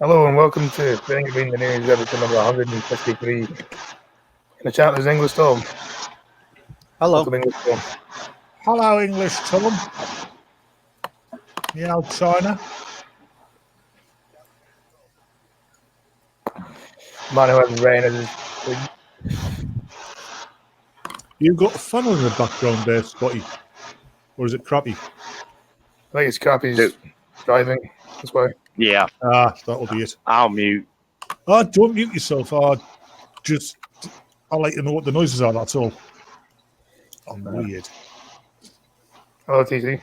Hello and welcome to Thing Being the News, episode number 153. In the chat, there's English Tom. Hello. Welcome, English Tom. Hello, English Tom. Yeah, China. Man who has rain as his thing. You've got a funnel in the background there, Spotty. Or is it crappy? I think it's Cappy's driving. That's why. Yeah, Ah, that'll be it. I'll mute. Ah, don't mute yourself. I like to know what the noises are, that's all. I'm weird. Hello, TC.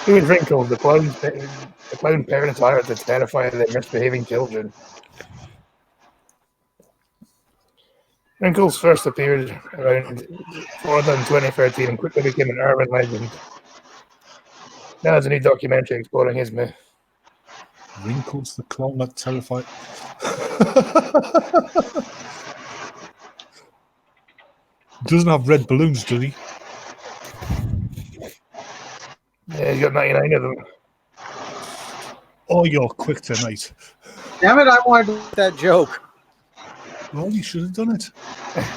Who is Wrinkles, the clown parents hired to terrify their misbehaving children? Wrinkles first appeared around Florida in 2013 and quickly became an urban legend. Now there's a new documentary exploring his myth. Wrinkles the clown that terrified. Doesn't have red balloons, does he? Yeah, he's got 99 of them. Oh, you're quick tonight. Damn it, I wanted to make that joke. Well, you should have done it.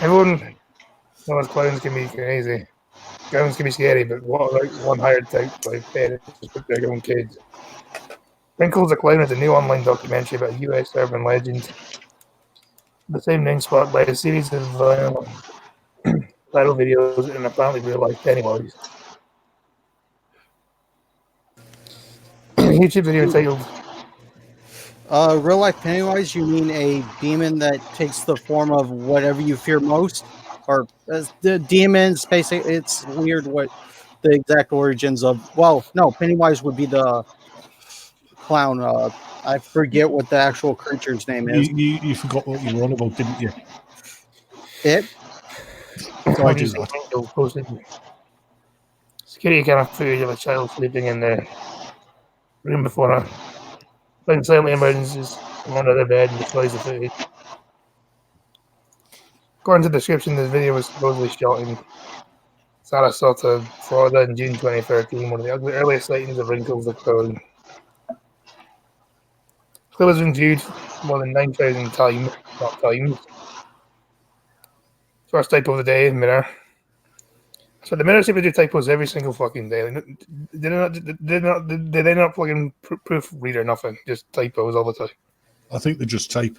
Everyone knows clowns can be crazy. Clowns can be scary, but what about one hired type like parents just put their own kids? Wrinkles the Clown is a new online documentary about a US urban legend. The same name sparked by a series of viral videos and apparently real life Pennywise. YouTube video titled Real life Pennywise, you mean a demon that takes the form of whatever you fear most? Or the demons, basically, it's weird what the exact origins of. Well, no, Pennywise would be the clown. I forget what the actual creature's name is. You forgot what you were on about, didn't you? It? So I do that. Wrinkles posted security camera footage of a child sleeping in the room before her. When silently emerges from under the bed and destroys the footage. According to the description, this video was supposedly shot in Sarasota, Florida in June 2013, one of the earliest sightings of Wrinkles the Clown. The clip has been viewed more than 9,000 times, not times. First typo of the day, Mirror. So the Mirror seem to do typos every single fucking day. Like, did they not plug in proofreader, nothing, just typos all the time. I think they just type.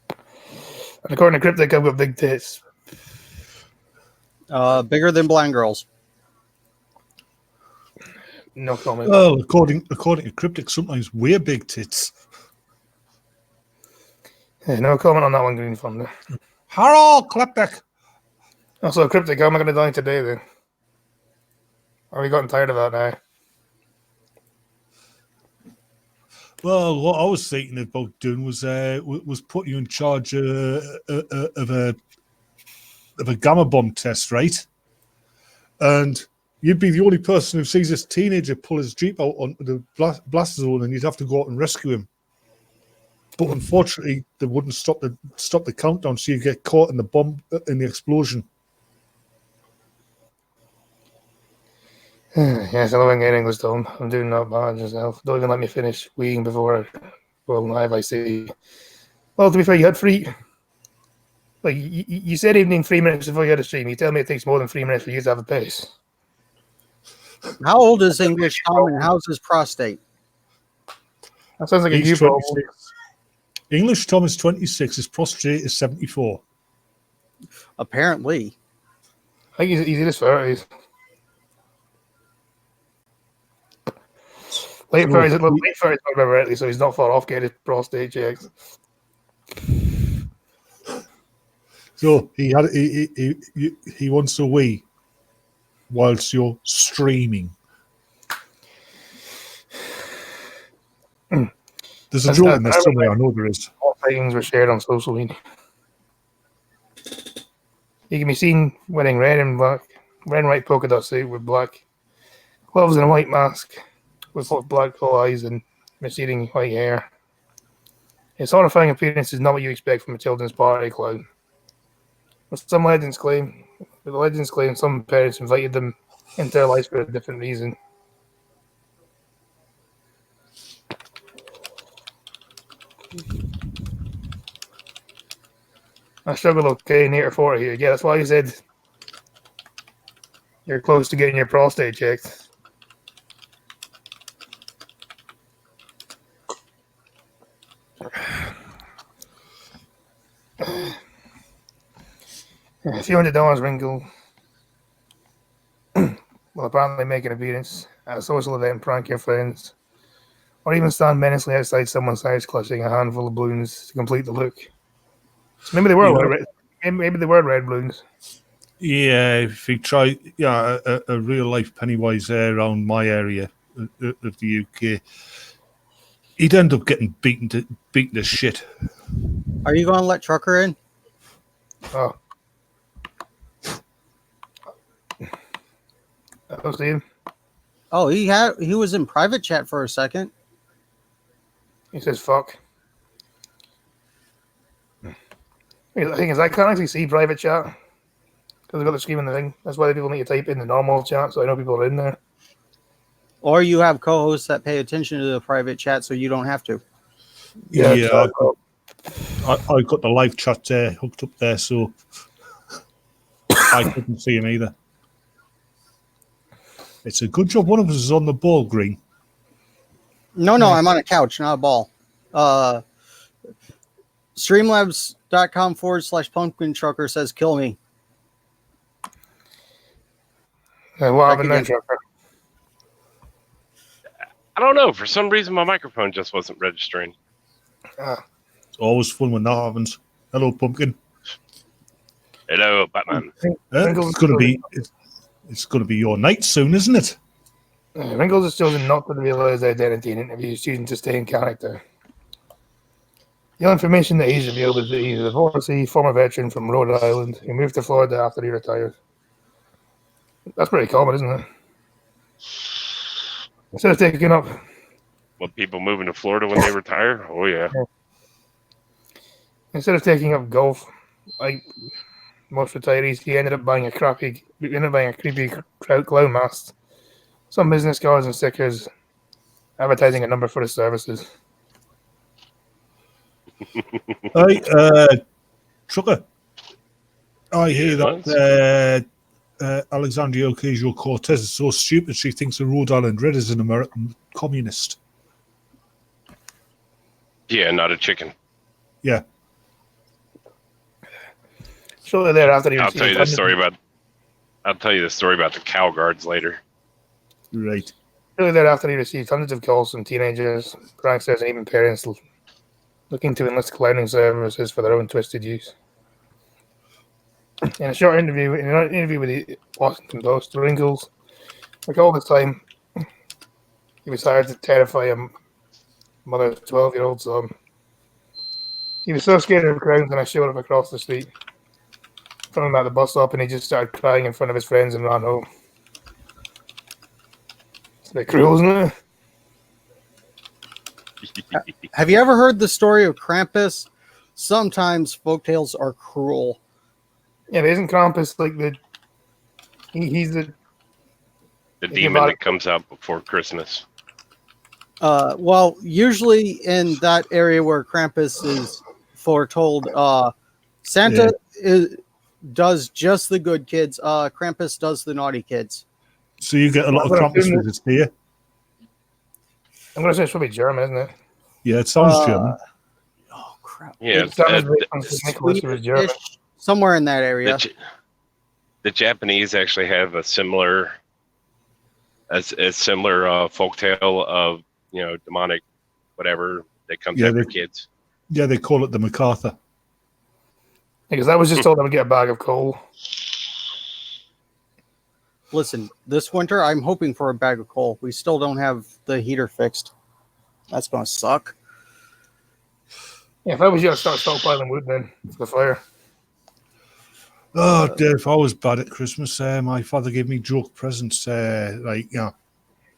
And according to Cryptic, I've got big tits. Bigger than blind girls. No comment. Well, according to Cryptic, sometimes we're big tits. Yeah, no comment on that one, Green Thunder. Hello, Cryptic. Also, Cryptic, how am I going to die today, then? Are we gotten tired of that now? Well, what I was thinking about doing was putting you in charge of a gamma bomb test, right? And you'd be the only person who sees this teenager pull his Jeep out onto the blast zone, and you'd have to go out and rescue him. But unfortunately, they wouldn't stop the countdown, so you get caught in the bomb in the explosion. Yes, I love getting English done. I'm doing not bad yourself. Don't even let me finish weeing before live I say. Well, to be fair, you had free. Like you said, evening 3 minutes before you had a stream. You tell me it takes more than 3 minutes for you to have a pace. How old is English Tom and how's his prostate? That sounds like a He's you problem. 26. English Tom is 26. His prostate is 74. Apparently. I think he's in his 30s. Late 30s, if I remember rightly, so he's not far off getting his prostate checked. So he wants a wee whilst you're streaming. There's a joke in there somewhere. I know there is. All things were shared on social media. He can be seen wearing red and white polka dot suit with black gloves and a white mask, with black eyes and receding white hair. His horrifying appearance is not what you expect from a children's party clown. Some legends claim but the legends claim some parents invited them into their lives for a different reason. I struggle okay near 40 here. Yeah, that's why you said you're close to getting your prostate checked. A few $100 Wrinkle will apparently make an appearance at a social event and prank your friends, or even stand menacingly outside someone's house clutching a handful of balloons to complete the look. So maybe they were maybe they were red balloons. Yeah, if you try, a real life Pennywise around my area of the UK, he'd end up getting beaten to shit. Are you going to let Trucker in? Oh. Hello, Steve. Oh, he was in private chat for a second. He says fuck. The thing is, I can't actually see private chat because I've got the screen in the thing. That's why people need to type in the normal chat so I know people are in there. Or you have co-hosts that pay attention to the private chat so you don't have to. Yeah, I got the live chat hooked up there, so I couldn't see him either. It's a good job one of us is on the ball green. No, I'm on a couch, not a ball. Streamlabs.com/pumpkin trucker says kill me. What happened then, Trucker? I don't know. For some reason, my microphone just wasn't registering. It's always fun when that happens. Hello, Pumpkin. Hello, Batman. It's gonna be your night soon, isn't it? Wrinkles has chosen not to reveal his identity in interviews, choosing to stay in character. The information that he's revealed is that he's a divorcee, former veteran from Rhode Island who moved to Florida after he retired. That's pretty common, isn't it? Instead of taking up... Well, people moving to Florida when they retire? Oh, yeah. Instead of taking up golf, like most retirees, he ended up buying a creepy clown mask, some business cards and stickers, advertising a number for his services. Hey, Trucker. I hear that Alexandria Ocasio-Cortez is so stupid she thinks the Rhode Island Red is an American communist. Yeah, not a chicken. Yeah. Shortly thereafter, I'll tell you the story about the cow guards later. Right. Shortly thereafter, he received hundreds of calls from teenagers, pranksters, and even parents looking to enlist clowning services for their own twisted use. In an interview with the Washington Post, Wrinkles recalled this time he was hired to terrify a mother's 12-year-old son. He was so scared of crowds, and I showed up across the street, found him at the bus stop, and he just started crying in front of his friends and ran home. It's a bit cruel, isn't it? Have you ever heard the story of Krampus? Sometimes folktales are cruel. Yeah, but isn't Krampus like he's the demon that comes out before Christmas? Well, usually in that area where Krampus is foretold, Santa does just the good kids. Krampus does the naughty kids. So you get a lot of Krampus visits, do you? I'm going to say it's probably German, isn't it? Yeah, it sounds German. Oh, crap. Yeah, German. Somewhere in that area. The Japanese actually have a similar folktale of, demonic whatever that comes after kids. Yeah, they call it the MacArthur. Because I was just told I would get a bag of coal. Listen, this winter I'm hoping for a bag of coal. We still don't have the heater fixed. That's going to suck. Yeah, if I was you, I'd start stockpiling wood then for the fire. Oh, Dave, I was bad at Christmas. My father gave me joke presents,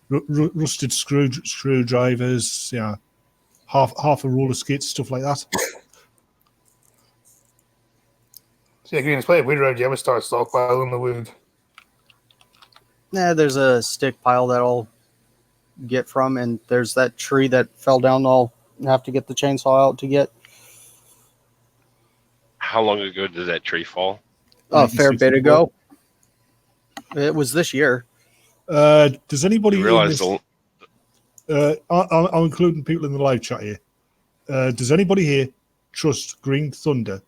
rusted screwdrivers, half a roller skate, stuff like that. See, if you can play a weed around, you ever start stockpiling the wood. Nah, there's a stick pile that I'll get from, and there's that tree that fell down. I'll have to get the chainsaw out to get. How long ago did that tree fall? A fair bit 1964. ago. It was this year. Does anybody You in realize this, the I'm including people in the live chat here. Does anybody here trust Green Thunder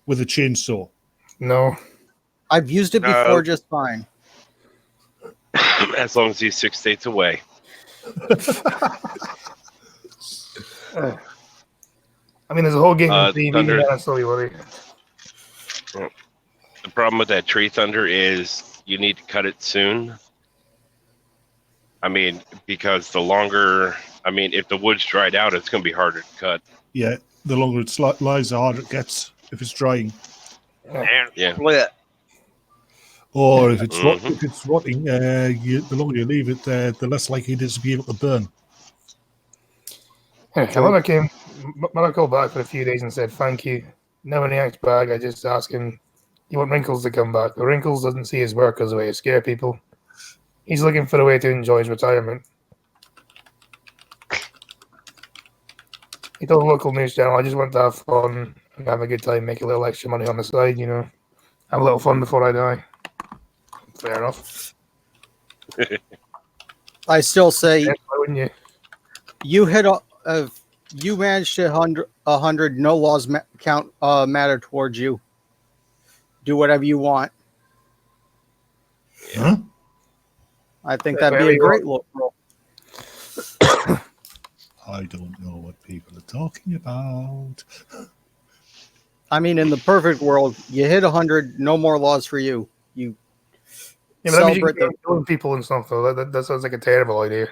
with a chainsaw? No. I've used it No. before just fine. as long as he's 6 states away. I mean, there's a whole game of TV, Thunder- and that's slowly worry. The problem with that tree thunder is you need to cut it soon. I mean, because the longer, if the wood's dried out, it's going to be harder to cut. Yeah, the longer it lies, the harder it gets if it's drying. Yeah. Split. Or if it's Mhm. if it's rotting, the longer you leave it, the less likely it is to be able to burn. My mother called back for a few days and said, thank you. No one acts back. I just asked him, you want Wrinkles to come back. But Wrinkles doesn't see his work as a way to scare people. He's looking for a way to enjoy his retirement. He told the local news channel, I just want to have fun and have a good time, make a little extra money on the side, have a little fun before I die. Fair enough. I still say Yeah, why wouldn't you? you hit you managed to 100. No laws matter towards you. Do whatever you want. Huh? I think That's that'd be very a great look. I don't know what people are talking about. I mean, in the perfect world, you hit 100. No more laws for you. You Yeah, but that means you celebrate can the. keep killing people and stuff, though. That sounds like a terrible idea.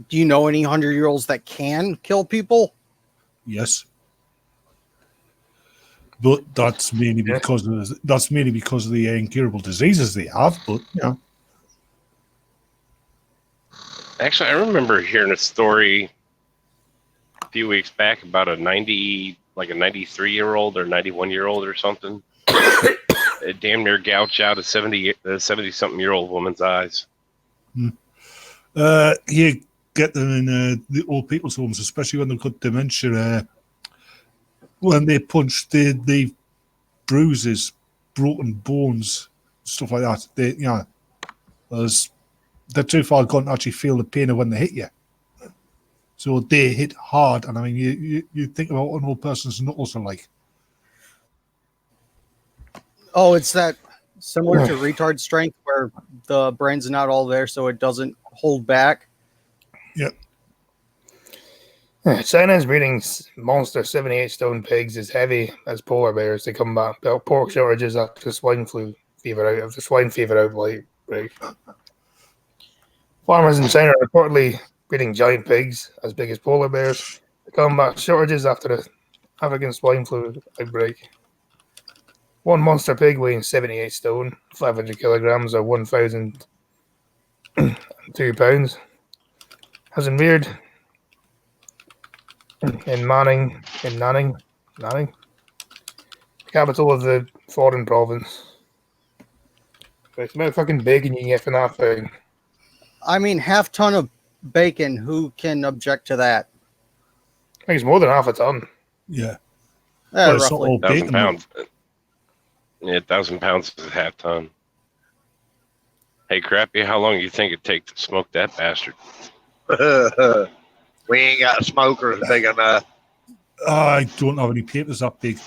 Do you know any 100-year-olds that can kill people? Yes, but that's mainly Yeah. because of the incurable diseases they have. But yeah, Actually, I remember hearing a story a few weeks back about a 93-year-old or 91-year-old or something. It damn near gouged out a 70-something-year-old woman's eyes. you get them in the old people's homes, especially when they've got dementia. When they punch, the bruises, broken bones, stuff like that. They're too far gone to actually feel the pain of when they hit you. So they hit hard, and you think about what an old person's knuckles are like. Oh, it's that similar to retard strength where the brain's not all there, so it doesn't hold back. Yep. China's breeding monster 78-stone pigs as heavy as polar bears to combat pork shortages after swine fever outbreak. Farmers in China are reportedly breeding giant pigs as big as polar bears to combat shortages after the African swine flu outbreak. One monster pig weighing 78 stone, 500 kilograms, or 1,002 pounds, has been reared in Nanning, the capital of the foreign province. It's about fucking bacon you can get from that thing. I mean, half ton of bacon. Who can object to that? I think it's more than half a ton. Yeah. Well, it's not Roughly. all 1,000 bacon, pounds. Yeah, 1,000 pounds is a half ton. Hey, Crappy, how long do you think it'd take to smoke that bastard? We ain't got smokers big enough. I don't have any papers that big.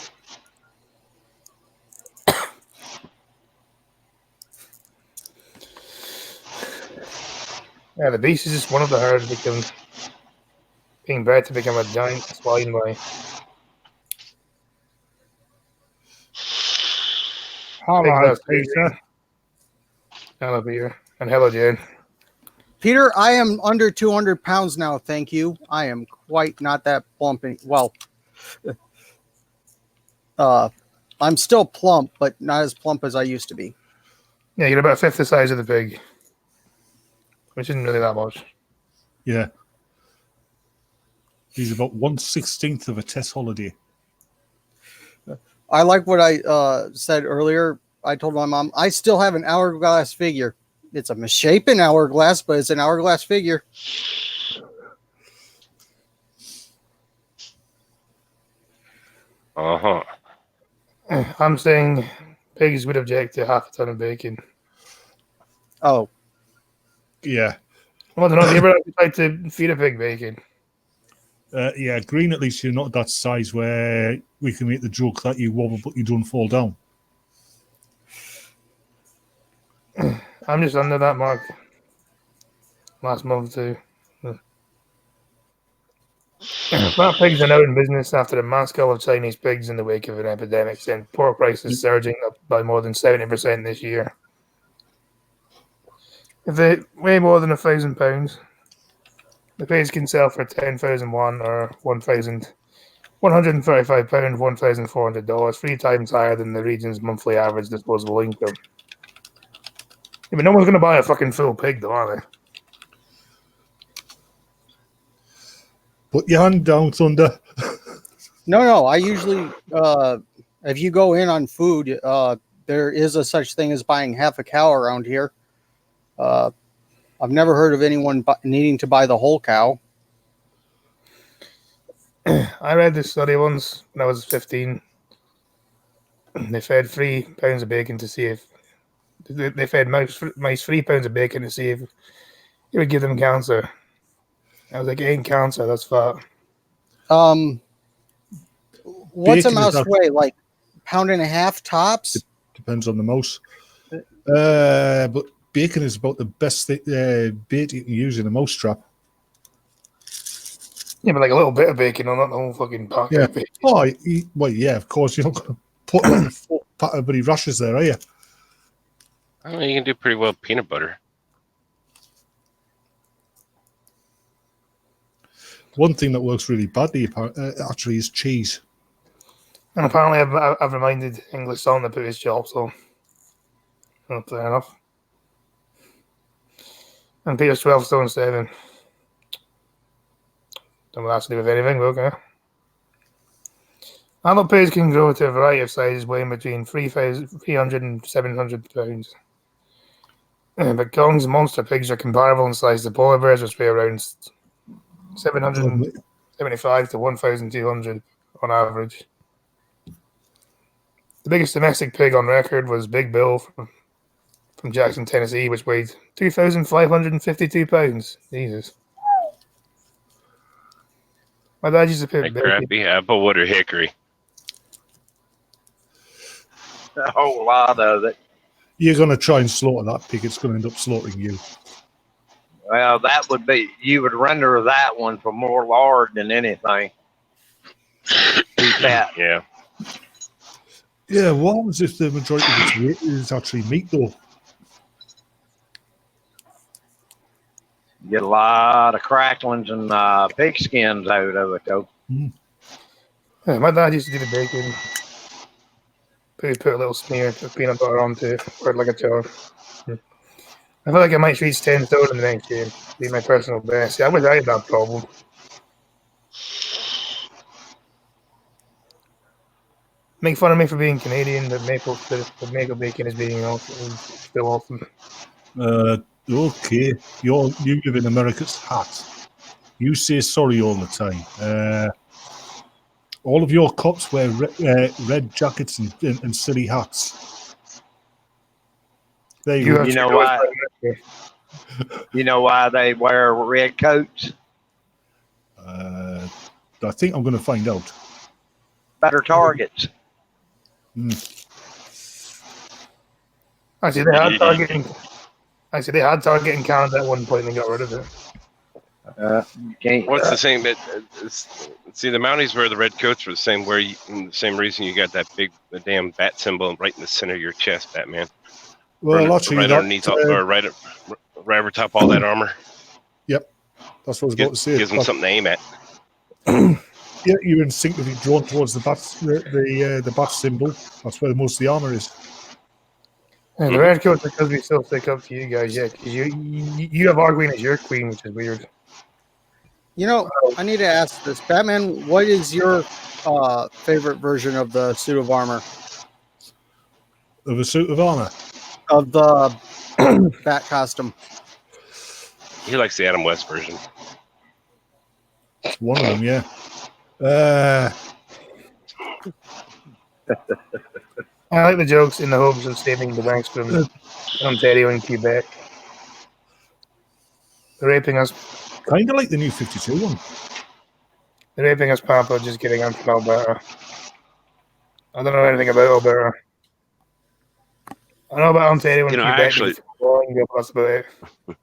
Yeah, the beast is just one of the herds being bred to become a giant swine by. Hello, Peter. Peter. Hello, Peter. And hello, Jane. Peter, I am under 200 pounds now. Thank you. I am quite not that plump. Well, I'm still plump, but not as plump as I used to be. Yeah, you're about a fifth the size of the pig, which isn't really that much. Yeah. He's about 1/16 of a test holiday. I like what I said earlier. I told my mom I still have an hourglass figure. It's a misshapen hourglass, but it's an hourglass figure. Uh-huh. I'm saying pigs would object to half a ton of bacon. Oh, Yeah. I don't know. Have you ever tried to feed a pig bacon? Yeah, Green, at least you're not that size where we can make the joke that you wobble but you don't fall down. I'm just under that mark. Last month too. Fat pigs are now in business after a mass cull of Chinese pigs in the wake of an epidemic, sent pork prices surging up by more than 70% this year. If they weigh more than £1,000, the pigs can sell for 10,000 won or £1,135, $1,400, 3 times higher than the region's monthly average disposable income. Yeah, but no one's going to buy a fucking full pig, though, are they? Put your hand down, Thunder. no. I usually, if you go in on food, there is a such thing as buying half a cow around here. I've never heard of anyone needing to buy the whole cow. I read this study once when I was 15. They fed 3 pounds of bacon to see if they fed mice 3 pounds of bacon to see if it would give them cancer. I was like, it ain't cancer, that's fat. What's a Bacon is mouse not- weigh? Like pound and a half tops? Depends on the mouse. But bacon is about the best bait you can use in a mouse trap. Yeah, but like a little bit of bacon, not the whole fucking packet Yeah. of bacon. Oh, well, yeah, of course. You're not going to put like a full pack of bloody rashes there, are you? I don't know, you can do pretty well with peanut butter. One thing that works really badly, actually, is cheese. And apparently I've reminded English Song to put his chops on. Not fair enough. And Peter's 12 stone 7. Don't have to do with anything, but okay. Adult pigs can grow to a variety of sizes, weighing between 300 and 700 pounds. But Kong's monster pigs are comparable in size to polar bears, which weigh around 775 to 1,200 on average. The biggest domestic pig on record was Big Bill from Jackson, Tennessee, which weighed 2,552 pounds. Jesus. My dad used to put Like bacon. crappy applewood or hickory. A whole lot of it. You're going to try and slaughter that pig, it's going to end up slaughtering you. Well, that would be, you would render that one for more lard than anything. Too fat. Yeah. Yeah, what happens if the majority of its weight is actually meat, though? Get a lot of cracklings and pig skins out of it, though. Yeah, my dad used to do the bacon. Put a little smear of peanut butter onto it, or like a jar. I feel like I might reach 10 stone in the next game. Be my personal best. Yeah, I wish I had that problem. Make fun of me for being Canadian, but maple bacon is being awesome. Still awesome. Okay, you live in America's hat. You say sorry all the time. All of your cops wear red jackets and silly hats. There you go. You know why? You know why they wear red coats? I think I'm going to find out. Better targets. Actually, they had Target in Canada at one point and they got rid of it. You can't. What's the same? See, the Mounties wear the red coats for the same the same reason you got that the damn bat symbol right in the center of your chest, Batman. Well, actually, right underneath, or right over top all that armor. Yep, that's what I was about to say. Gives them something to aim at. Yeah, you're instinctively drawn towards the bat symbol. That's where most of the armor is. And the red coats because we still stick up to you guys, yeah. Because you have Arguing as your queen, which is weird. You know, I need to ask this. Batman, what is your favorite version of the suit of armor? Of a suit of armor. Of the Bat costume? He likes the Adam West version. One of them, yeah. I like the jokes in the hopes of saving the banks from Ontario and Quebec. They're raping us. Kind of like the new 52 one. They're raping us, Papa. Just kidding. I'm from Alberta. I don't know anything about Alberta. I know about Ontario and You know, I Quebec. actually- That's about it. I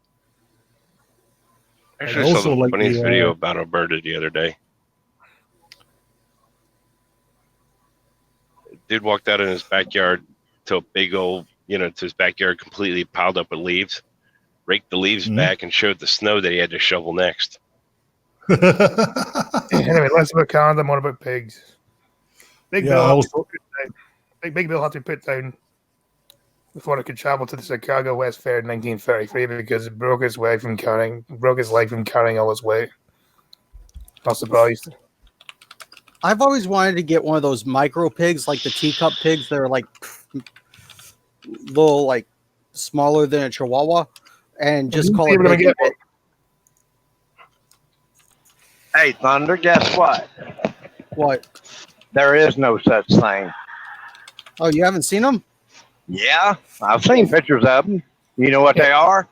I actually saw also the like funniest the, video about Alberta the other day. Dude walked out in his backyard to a big old, to his backyard completely piled up with leaves, raked the leaves Mhm. back, and showed the snow that he had to shovel next. Anyway, less about Canada, more about pigs. Big Yeah, Bill, I had to also- be put down. Big Bill had to be put down before it could travel to the Chicago West Fair in 1933 because it broke his leg from carrying all his weight. Not surprised. I've always wanted to get one of those micro pigs, like the teacup pigs. They're like little, like smaller than a chihuahua, and just call it We're gonna Bacon get one. Bit. Hey, Thunder, guess what? What? There is no such thing. Oh, you haven't seen them? Yeah, I've seen pictures of them. You know what they are?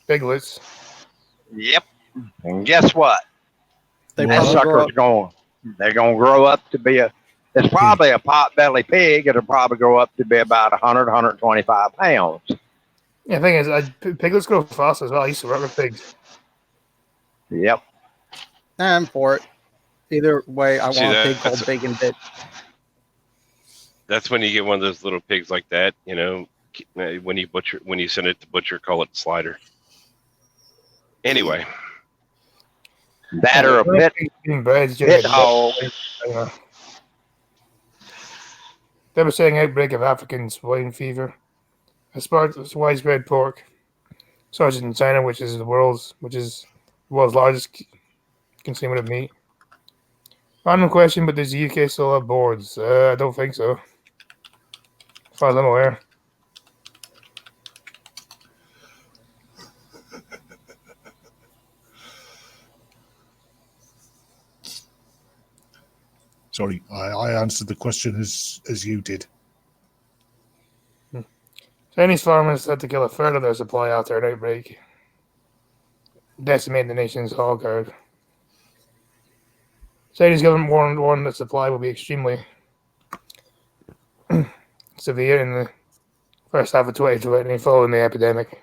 Piglets. Yep. And guess what? They Well, That probably grow sucker's going. They're going to grow up to be it's probably a pot-belly pig. It'll probably grow up to be about 100, 125 pounds. Yeah, the thing is, piglets grow fast as well. I used to work with pigs. Yep. I'm for it. Either way, I See, want a that- pig called that's- Bacon Bit. That's when you get one of those little pigs like that, when you send it to butcher, call it slider. Anyway, That or a pit Being bred, pit hog. There was an outbreak of African swine fever. A sparked widespread pork started in China, which is the world's largest consumer of meat. Random question, but does the UK still have boards? I don't think so. As far as I'm aware. Sorry, I answered the question as you did. Chinese farmers had to kill a third of their supply after an outbreak, decimating the nation's hog herd. Chinese government warned that supply will be extremely severe in the first half of 2020 following the epidemic.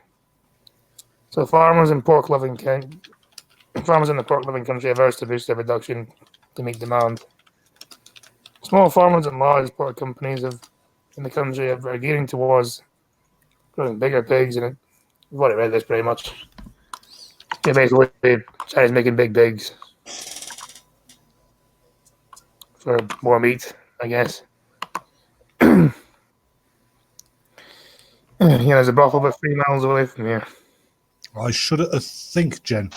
So farmers in the pork loving country have urged to boost their production to meet demand. Small farmers and large pork companies in the country are gearing towards growing bigger pigs, and we've already read this pretty much. Yeah, basically, China's making big pigs for more meat, I guess. There's a brothel about 3 miles away from here. I should have think, Jen.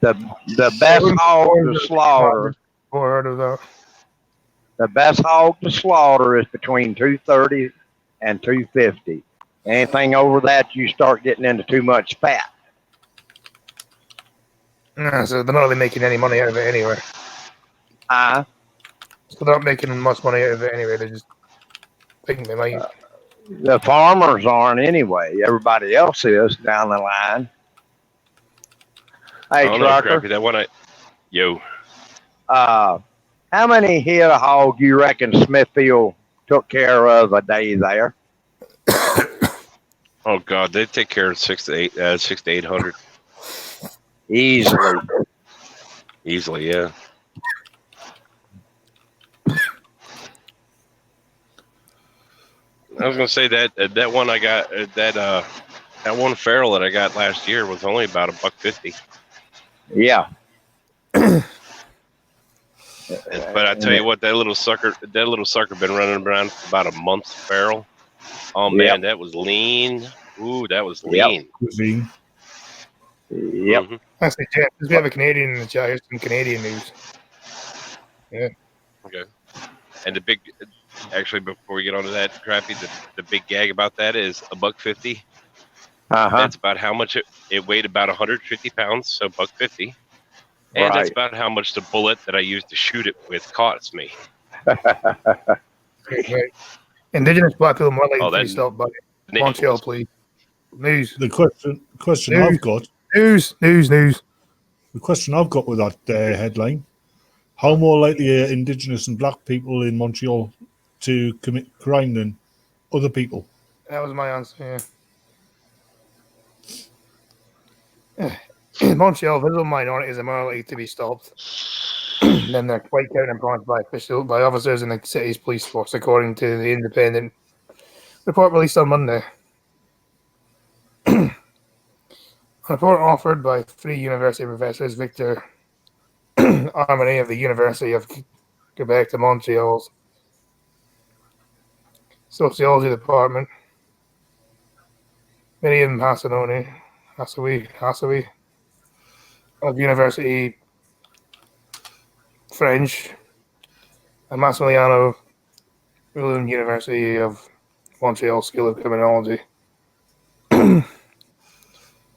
The best hog to slaughter. Never heard of that. The best hog to slaughter is between 230 and 250. Anything over that, you start getting into too much fat. So they're not really making any money out of it anyway. So they're not making much money out of it anyway. They're just thinking they might. The farmers aren't anyway. Everybody else is down the line. I Hey, don't know, Trucker, Crappy, that one how many head of hog you reckon Smithfield took care of a day there? oh God, they take care of 600 to 800 Easily. easily, yeah. I was gonna say that one I got that one feral that I got last year was only about $150. Yeah. But I tell you what, that little sucker been running around for about a month feral. Oh man, Yep. that was lean. Ooh, that was Yep. lean. Cuisine. Yep. Mhm. Actually, Jeff, does we have a Canadian in the chat? Here's some Canadian news. Okay. And the big, actually, before we get onto that, Crappy, the big gag about that is $1.50. Uh-huh. That's about how much it weighed, about 150 pounds, so $1.50. And that's Right. about how much the bullet that I used to shoot it with costs me. Right. Indigenous black people more likely Oh, to be that stopped by nickels. Montreal police. News. The question News. I've got, News. the question I've got with that headline: how more likely are Indigenous and Black people in Montreal to commit crime than other people? That was my answer. Yeah. In Montreal, visible minorities are more likely to be stopped than their white counterparts by officers in the city's police force, according to the Independent report released on Monday. A report offered by three university professors, Victor Armani of the University of Quebec to Montreal's Sociology Department, Miriam Hassawi of University French, and Massimiliano Roulin, University of Montreal School of Criminology.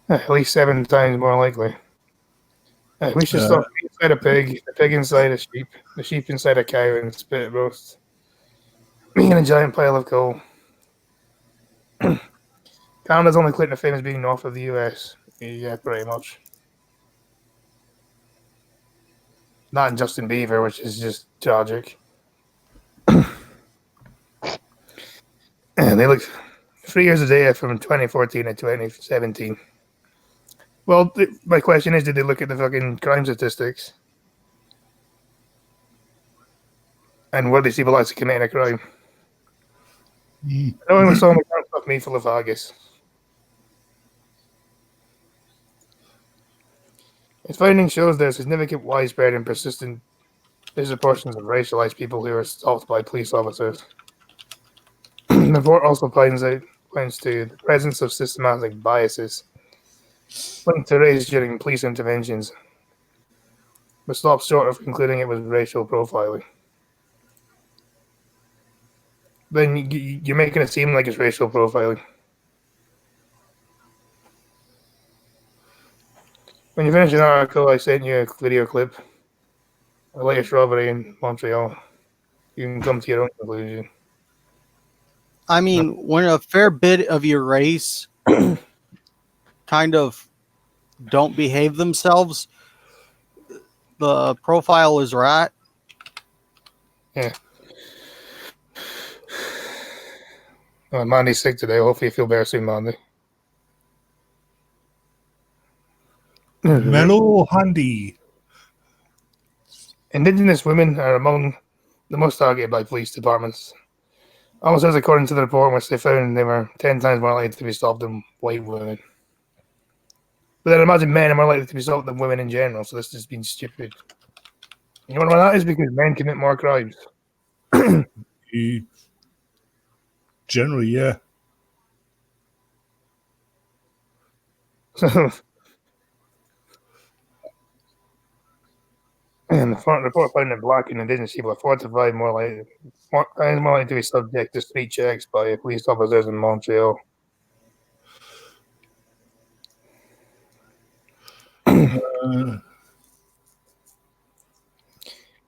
At least 7 times more likely. We should stop inside a pig, the pig inside a sheep, the sheep inside a cow, and spit it roast. Me in a giant pile of coal. Canada's only claim to fame as being north of the US. Yeah, pretty much. Not in Justin Bieber, which is just tragic. And they look 3 years of data from 2014 to 2017. Well, my question is, did they look at the fucking crime statistics? And were they see people actually committing a crime? No one saw me can't stop me full of haggis. Its finding shows there are significant, widespread, and persistent disproportions of racialized people who are stopped by police officers. The report also points to the presence of systematic biases linked to race during police interventions, but stops short of concluding it was racial profiling. Then you're making it seem like it's racial profiling. When you finish an article, I sent you a video clip of the latest robbery in Montreal. You can come to your own conclusion. I mean, when a fair bit of your race kind of don't behave themselves, the profile is right. Yeah. Mandy's sick today. Hopefully you feel better soon, Mandy. Mellow Handy. Indigenous women are among the most targeted by police departments. Almost as according to the report, in which they found they were 10 times more likely to be stopped than white women. But then imagine men are more likely to be stopped than women in general, so this has been stupid. You know why that is? Because men commit more crimes. Generally, yeah. And the front report found that black and indigenous people are 4 to 5 more likely to be subject to street checks by police officers in Montreal.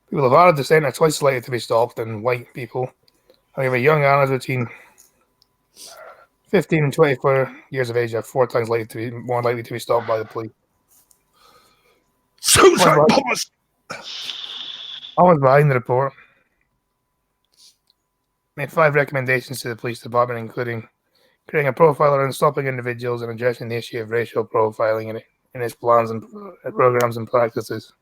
People of Arab descent are twice as likely to be stopped than white people. However, young Arabs between 15 and 24 years of age are 4 times more likely to be stopped by the police. Suicide policy. I was behind the report. Made 5 recommendations to the police department, including creating a profiler and stopping individuals and addressing the issue of racial profiling in its plans and programs and practices.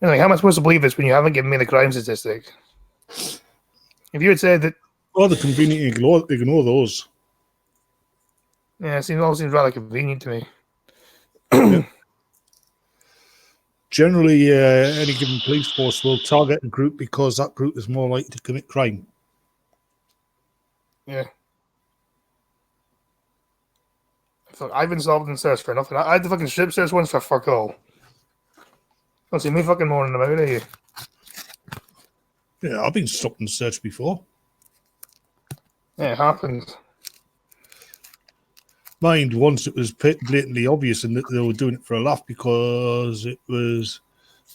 Like, how am I supposed to believe this when you haven't given me the crime statistics? If you had said that, Well, the convenient ignore those. yeah, it all seems rather convenient to me. Generally, any given police force will target a group because that group is more likely to commit crime. Yeah. Fuck, I've been solved and searched for nothing. I had the fucking strip search once for fuck all. Don't see me fucking moaning about it, Yeah, I've been stopped and searched before. Yeah, it happens. Mind, once it was blatantly obvious and that they were doing it for a laugh because it was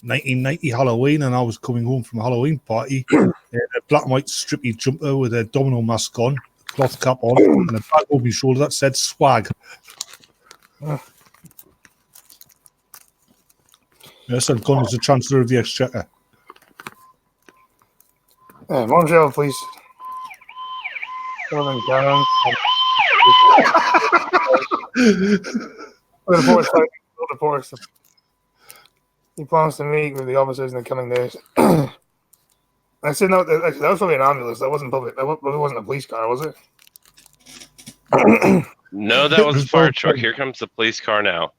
1990 Halloween and I was coming home from a Halloween party in a black and white strippy jumper with a domino mask on, a cloth cap on, and a bag over my shoulder that said swag. Yes, I've gone as the Chancellor of the Exchequer. Montreal Police. Southern Cannon. The force. He plans to meet with the officers in the coming days. I said no. That was probably an ambulance. That wasn't public. That wasn't a police car, was it? No, that was a fire truck. Here comes the police car now.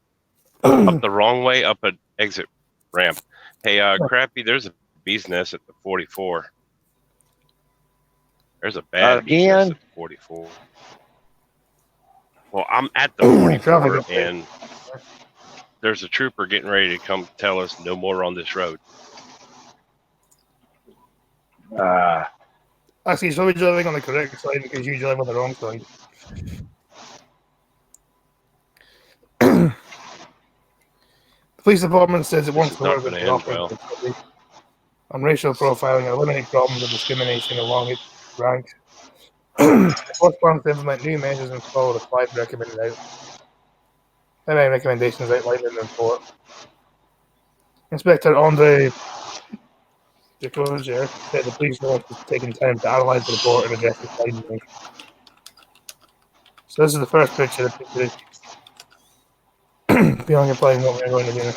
Up the wrong way, up an exit ramp. Hey, Crappy, there's a bee's nest at the 44. There's a bad bee's nest at the 44. Well, I'm at the 44, and there's a trooper getting ready to come tell us no more on this road. Actually, he's probably driving on the correct side because you drive on the wrong side. The police department says it wants to work with on racial profiling and eliminate problems of discrimination along its ranks. The force plans to implement new measures and follow the 5 recommendations outlined in the report. Inspector Andre Desclosure said the police force has taken time to analyze the report and address the findings. So this is the first picture of the picture. Beyond applying what we're going to do.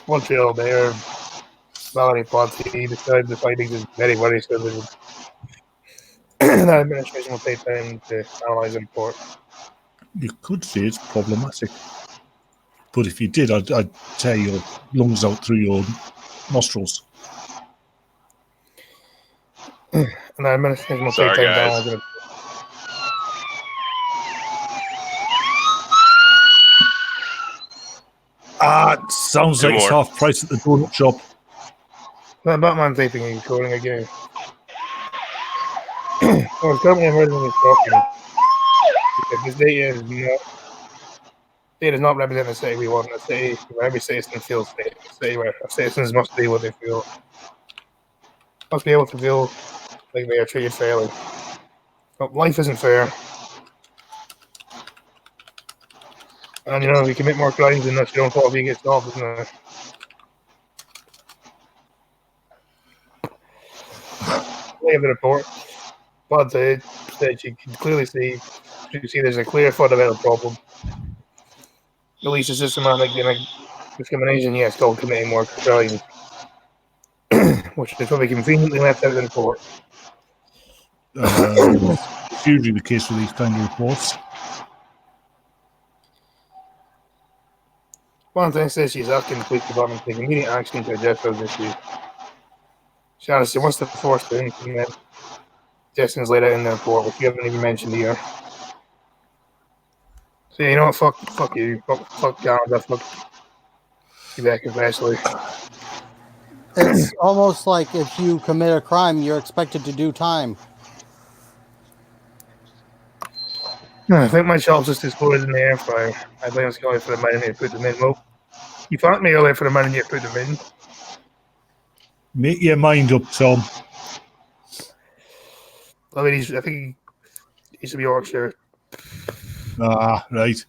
Montreal Mayor Valerie Plante described the findings as very worrisome. The administration will take time to analyze the report. You could say it's problematic. But if you did, I'd tear your lungs out through your nostrils. And the administration will take time to analyze the report. Sounds like it's half price at the donut shop. That Batman taping is recording again. Oh, it's currently emerging as talking. This data does not represent the city we want. A city where every citizen feels safe. A city where citizens must be what they feel. Must be able to feel like they are treated fairly. But life isn't fair. And you you commit more crimes and that's your own fault if you get stopped, isn't it? Way of the report. But said you can clearly see there's a clear fundamental problem. At least it's systematic discrimination, yes, called committing more crimes. Which is probably conveniently left out of the report. It's usually the case with these kind of reports. Valentine says she's asking the police department to take immediate action to address those issues. She wants to force the implement suggestions laid out in the report, which you haven't even mentioned here. So you know what? Fuck you. Fuck Canada. Fuck Quebec especially. It's almost like if you commit a crime, you're expected to do time. I think my chops just exploded in the air fryer. I think it's going for the man to put them in. Well, you thanked me earlier for the man to put them in. Make your mind up, Tom. I mean, I think he should be Yorkshire. Ah, right.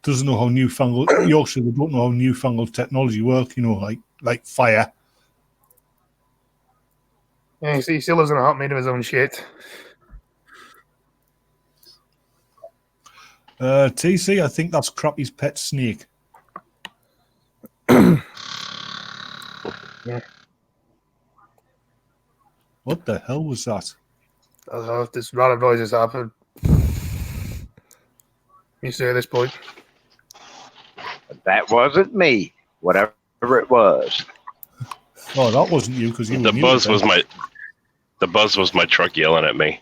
Doesn't know how newfangled Yorkshire. They don't know how newfangled technology works. Like fire. Yeah, he still lives in a hut made of his own shit. TC, I think that's Crappy's pet snake. Yeah. What the hell was that? I don't know if this random noises happen. You say at this point. That wasn't me, whatever it was. Oh, that wasn't you because you were The muted buzz then. was my truck yelling at me.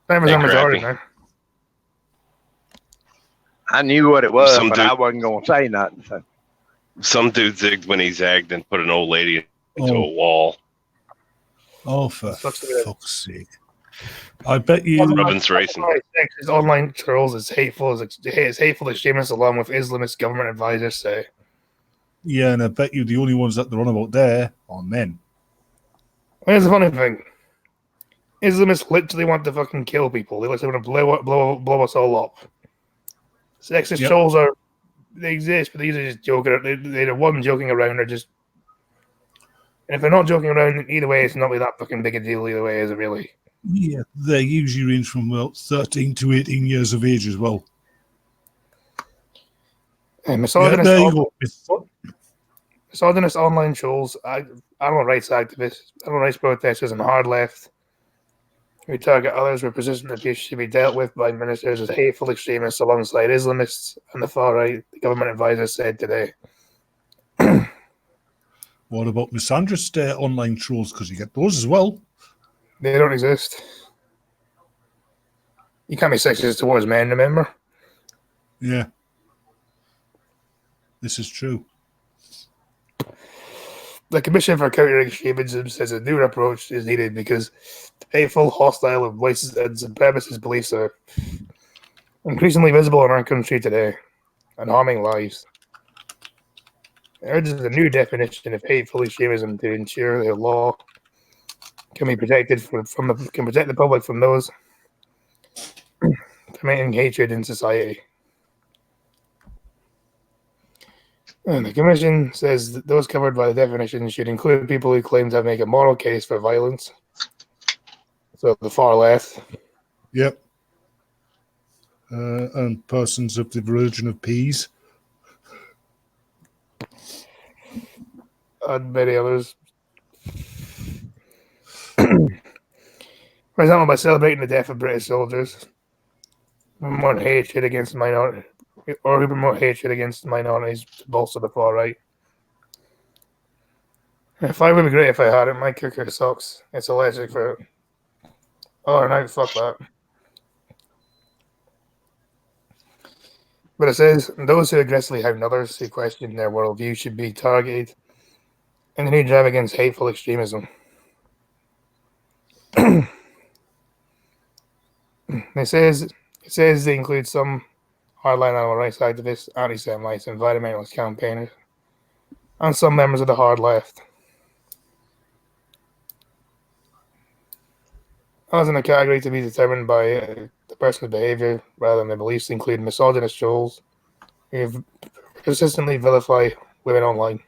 Time is Hey, on majority, Crappy. man. I knew what it was, Some but dude- I wasn't going to say nothing. So. Some dude zigged when he zagged and put an old lady into Oh. a wall. Oh, for Sucks to be there. fuck's sake! I bet you. Robin's racing. His online trolls is hateful as extremists, along with Islamist government advisors say. Yeah, and I bet you the only ones that they're on about there are men. Here's the funny thing: Islamists literally want to fucking kill people. They literally want to blow us all up. Sexist Yep. trolls they exist, but these are just joking. They're one joking around or just. And if they're not joking around, either way, it's not really that fucking big a deal. Either way, is it really? Yeah, they usually range from about 13 to 18 years of age as well. And Yeah, there you go. misogynist online trolls, animal rights activists, animal rights protesters, and hard left who target others with persistent abuse should be dealt with by ministers as hateful extremists alongside Islamists and the far right, the government advisor said today. What about misandrist online trolls? Because you get those as well. They don't exist. You can't be sexist towards men, remember? Yeah. This is true. The Commission for Countering Extremism says a new approach is needed because hateful, hostile, and supremacist beliefs are increasingly visible in our country today and harming lives. It urges a new definition of hateful extremism to ensure the law can be protected can protect the public from those committing hatred in society. And the Commission says that those covered by the definition should include people who claim to make a moral case for violence. So the far left. Yep. And persons of the religion of peace. And many others. For example, by celebrating the death of British soldiers, more hatred against minorities, or even more hatred against minorities to bolster the far right. If I would be great if I had it, my cooker sucks. It's allergic for it. Oh no, fuck that. But it says those who aggressively harm others who question their worldview should be targeted in the new drive against hateful extremism. It says they include some hardline animal rights activists, anti-Semites, environmentalist campaigners, and some members of the hard left. As in a category to be determined by the person's behavior rather than their beliefs, include misogynist trolls who persistently vilify women online.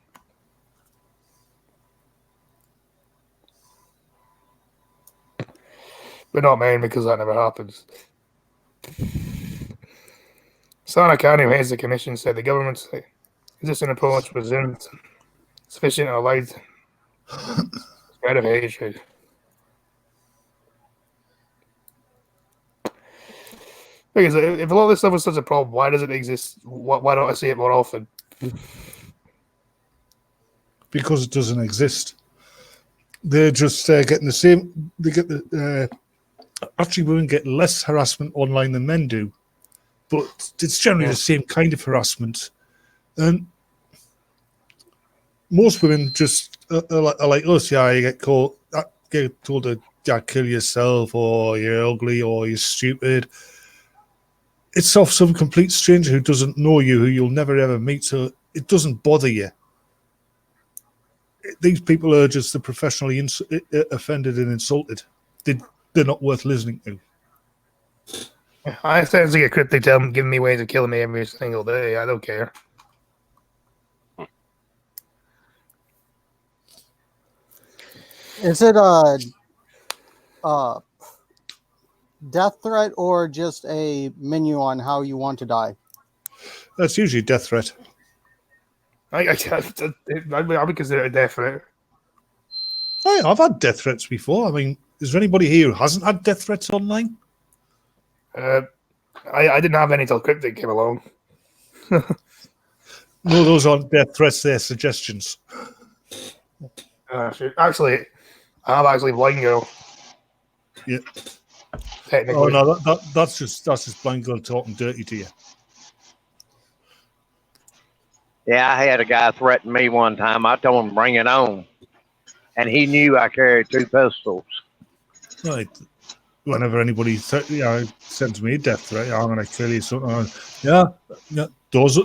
But not men, because that never happens. Sana Khan, who heads the commission, said the government's existing approach presumes sufficient and allowed spread of hatred. Because if a lot of this stuff is such a problem, why does it exist? Why don't I see it more often? Because it doesn't exist. They're just getting the same. They get the actually women get less harassment online than men do, but it's generally the same kind of harassment. And most women just are like us. Yeah, you get called, get told to kill yourself, or you're ugly, or you're stupid. It's off some complete stranger who doesn't know you, who you'll never ever meet, so it doesn't bother you. These people are just the professionally offended and insulted. They're not worth listening to. I sounds like a cryptic giving me ways of killing me every single day. I don't care. Is it a death threat or just a menu on how you want to die? That's usually a death threat. I would consider it a death threat. I've had death threats before. I mean, is there anybody here who hasn't had death threats online? I didn't have any till Cryptic came along. No, those aren't death threats, they're suggestions. Shit. Actually, I'm actually blind girl. Yeah. Technically. Oh no, that's just blind girl talking dirty to you. Yeah, I had a guy threaten me one time. I told him bring it on, and he knew I carried 2 pistols. Right. Whenever anybody sends me a death threat, I'm gonna kill you. Something. Yeah. Doors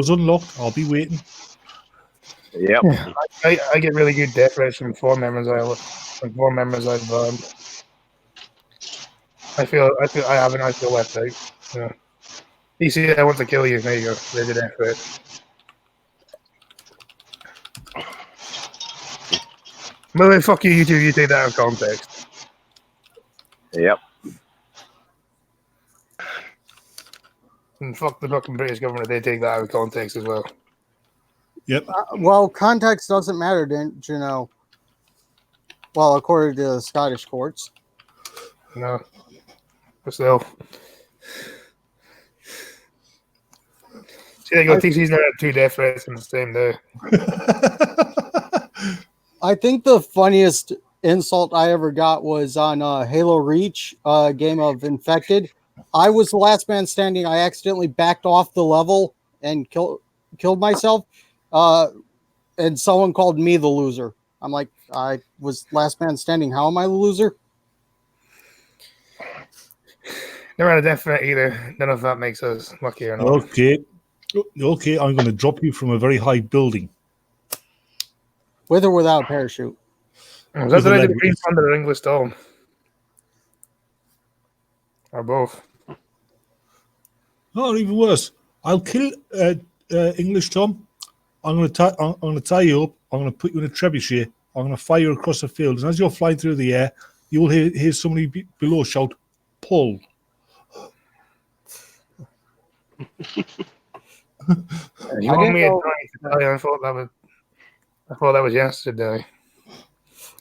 unlocked. I'll be waiting. Yep. Yeah, I get really good death threats from 4 members I've I feel I feel left out. Yeah. DC, I want to kill you. There you go. There's a death threat. By the way, fuck you, YouTube. You take that out of context. Yep. And fuck the fucking British government. They take that out of context as well. Yep. Well, context doesn't matter, didn't you know? Well, according to the Scottish courts. No. But still. See, they go. TC's not had 2 death threats in the same day. I think the funniest insult I ever got was on Halo Reach, game of Infected. I was the last man standing. I accidentally backed off the level and killed myself. And someone called me the loser. I'm like, I was last man standing. How am I the loser? Never had a death threat either. None of that makes us lucky or not. Okay. I'm going to drop you from a very high building. With or without a parachute. Was that With the a night leg of Green raise. Thunder or English Storm? Or both? Oh, even worse. I'll kill English Tom. I'm going to tie you up. I'm going to put you in a trebuchet. I'm going to fire you across the field. And as you're flying through the air, you'll hear somebody below shout, "Pull!" You want me to die? I thought that was yesterday.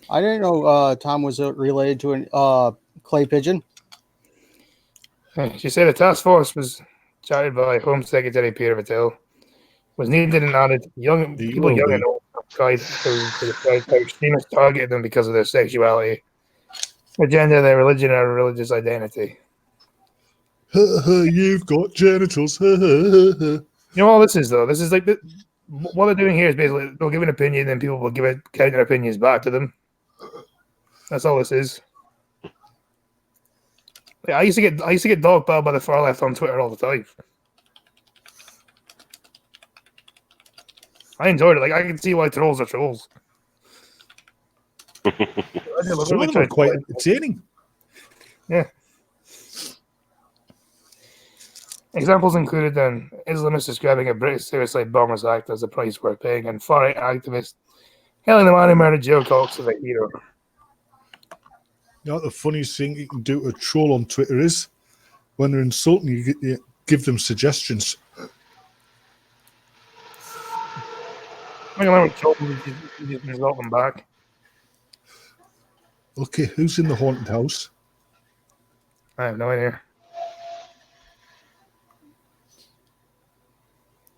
I didn't know Tom was related to a clay pigeon. She said a task force was chaired by Home Secretary Peter Patel. Was needed and added young people, young and old, guide to decide how extremists targeted them because of their sexuality, their gender, their religion, or religious identity. You've got genitals. You know all this is though. This is like what they're doing here is basically they'll give an opinion, and people will give it counter opinions back to them. That's all this is. I used to get dog piled by the far left on Twitter all the time. I enjoyed it. Like I can see why trolls are trolls. Some of them are quite entertaining. Yeah. Examples included then Islamists describing a British suicide bombers act as a price worth paying, and far-right activists hailing the man who murdered Joe Cox as a hero. You know, the funniest thing you can do to a troll on Twitter is when they're insulting you, give them suggestions. I mean, when trolls, you just insult them back. Okay, who's in the haunted house? I have no idea.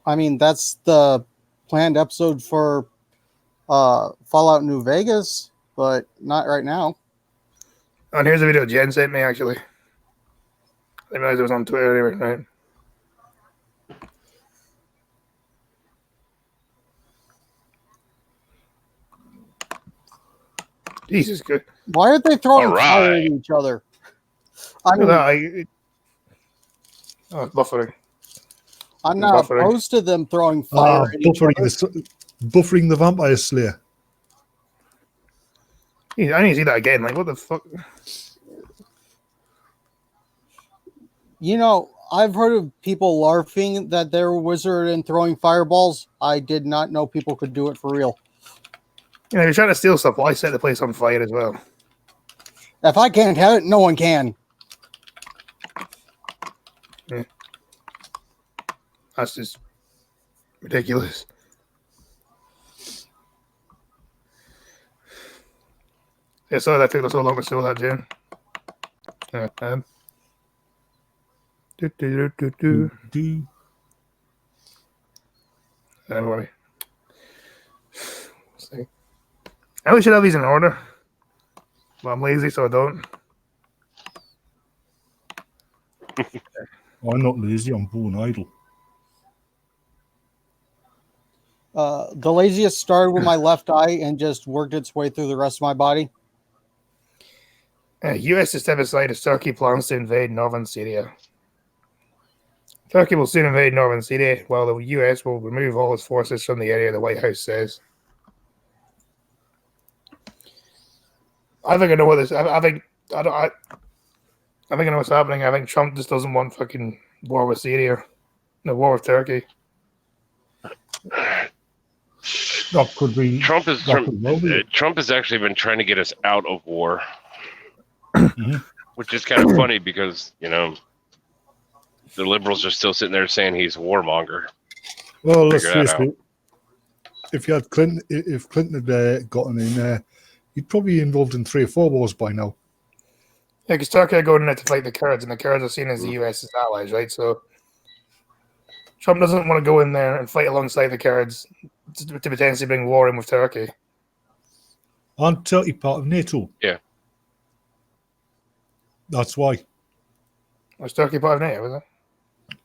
I mean, that's the planned episode for Fallout New Vegas, but not right now. Oh, and here's a video Jen sent me, actually. I realized it was on Twitter anyway, right? Jesus, good. Why are they throwing All fire right. at each other? I Look mean, at that. It's buffering. I'm not buffering. opposed to them throwing fire at each other. Buffering the Vampire Slayer. Jeez, I need to see that again. Like, what the fuck? You know, I've heard of people LARPing that they're a wizard and throwing fireballs. I did not know people could do it for real. You know, you're trying to steal stuff. Why set the place on fire as well? If I can't have it, no one can. Yeah. That's just ridiculous. Yeah, sorry that took so long to steal that, Jen. Don't worry. See. I should have these in order, but I'm lazy, so I don't. I'm not lazy. I'm born idle. The laziest started with my left eye and just worked its way through the rest of my body. U.S. to step aside as Turkey plans to invade northern Syria. Turkey will soon invade northern Syria, while the U.S. will remove all its forces from the area, the White House says. I think I know what this. I think I don't. I think I know what's happening. I think Trump just doesn't want fucking war with Syria, no war with Turkey. That could be. Trump that could well be. Trump has actually been trying to get us out of war, Mhm. which is kind of funny because the liberals are still sitting there saying he's a warmonger. Well, let's Figure that face it. If you had Clinton, if Clinton had gotten in there, he'd probably be involved in 3 or 4 wars by now. Yeah, because Turkey are going in there to fight the Kurds, and the Kurds are seen as the U.S.'s allies, right? So Trump doesn't want to go in there and fight alongside the Kurds to potentially bring war in with Turkey. Aren't Turkey part of NATO? Yeah. That's why. Was Turkey part of NATO, was it?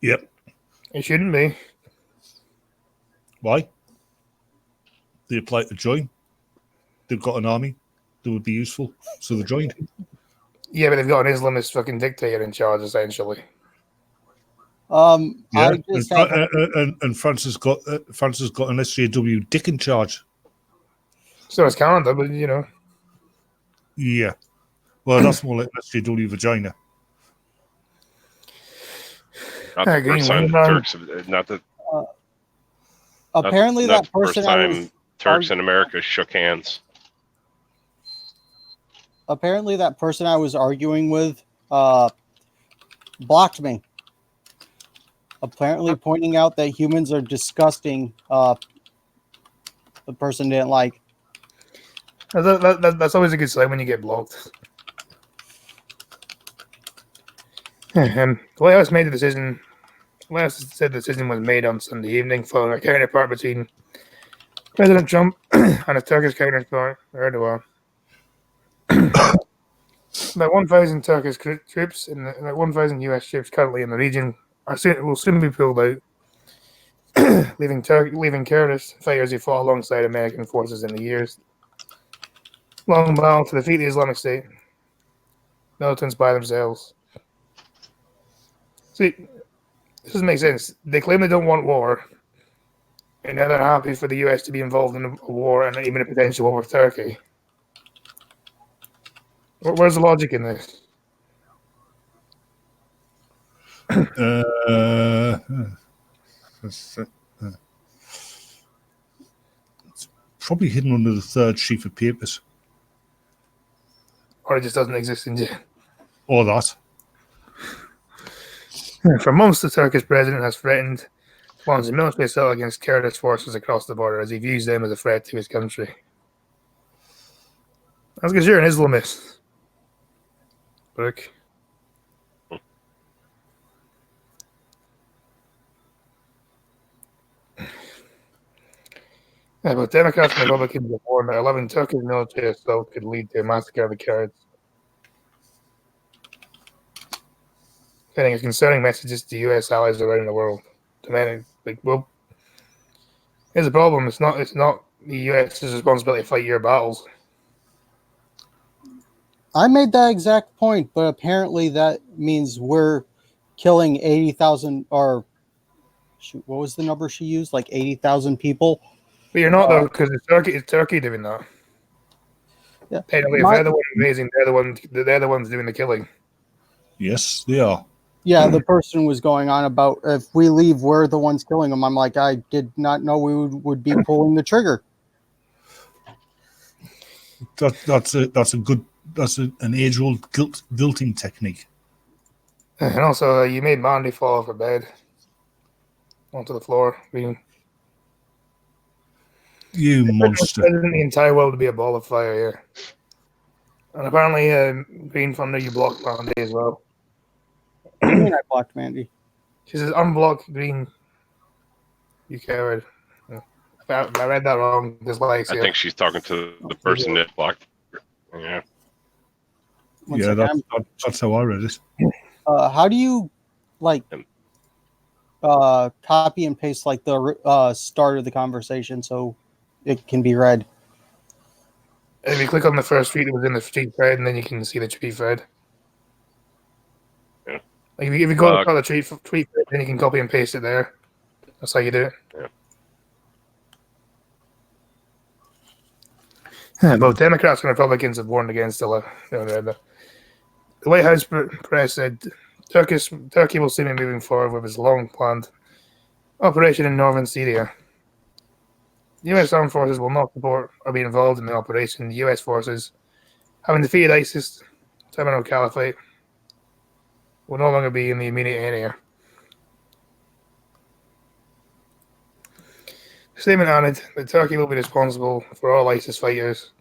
Yep. It shouldn't be. Why? They applied to join. They've got an army that would be useful, so they joined. Yeah, but they've got an Islamist fucking dictator in charge, essentially. Yeah, I just have, and France has got an SJW dick in charge. So is Canada, but you know. Yeah. Well, that's more like SJW vagina. Not the Green first time the Wing, Turks, not the apparently not that the first person I was time Turks and America shook hands. apparently that person I was arguing with blocked me. Apparently pointing out that humans are disgusting. The person didn't like. That's always a good sign when you get blocked. And the White House made the decision. The White House said the decision was made on Sunday evening following a counterpart between President Trump and his Turkish counterpart, Erdogan. About 1,000 Turkish troops and about 1,000 US troops currently in the region will soon be pulled out, leaving Kurdish fighters who fought alongside American forces in the years long battle to defeat the Islamic State. Militants by themselves. See, this doesn't make sense. They claim they don't want war, and now they're happy for the US to be involved in a war and even a potential war with Turkey. Where's the logic in this? It's probably hidden under the 3rd sheaf of papers. Or it just doesn't exist in jail. Or that. For months, the Turkish president has threatened to launch a military assault against Kurdish forces across the border as he views them as a threat to his country. That's because you're an Islamist. Brooke. Yeah, but Democrats and Republicans have warned that 11 Turkish military assault could lead to a massacre of the Kurds. Sending concerning messages to U.S. allies around the world, demanding, well, here's the problem: it's not the U.S.'s responsibility to fight your battles. I made that exact point, but apparently that means we're killing 80,000 or shoot, what was the number she used? Like 80,000 people. But you're not though, because it's Turkey doing that. Yeah, Technically, if they're the ones invading, they're the ones doing the killing. Yes, they are. Yeah, the person was going on about if we leave, we're the ones killing them. I'm like, I did not know we would be pulling the trigger. That's an age-old guilting technique. And also, you made Mandy fall off her bed onto the floor. You monster. The entire world to be a ball of fire here. And apparently, Green Thunder, you blocked Mandy as well. What do you mean I blocked Mandy? She says, unblock Green. You coward. I read that wrong. Dyslexia. I think she's talking to the person that blocked. Yeah. One Yeah, second. that's how I read it. How do you like copy and paste like the start of the conversation so it can be read? If you click on the first tweet that was in the tweet thread, and then you can see the tweet thread. Yeah. Like if you go to the tweet thread, then you can copy and paste it there. That's how you do it. Yeah. Both Democrats and Republicans have warned against the White House press said Turkey will soon be moving forward with its long-planned operation in northern Syria. The U.S. armed forces will not support or be involved in the operation. The U.S. forces, having defeated ISIS, Terminal Caliphate, will no longer be in the immediate area. The statement added that Turkey will be responsible for all ISIS fighters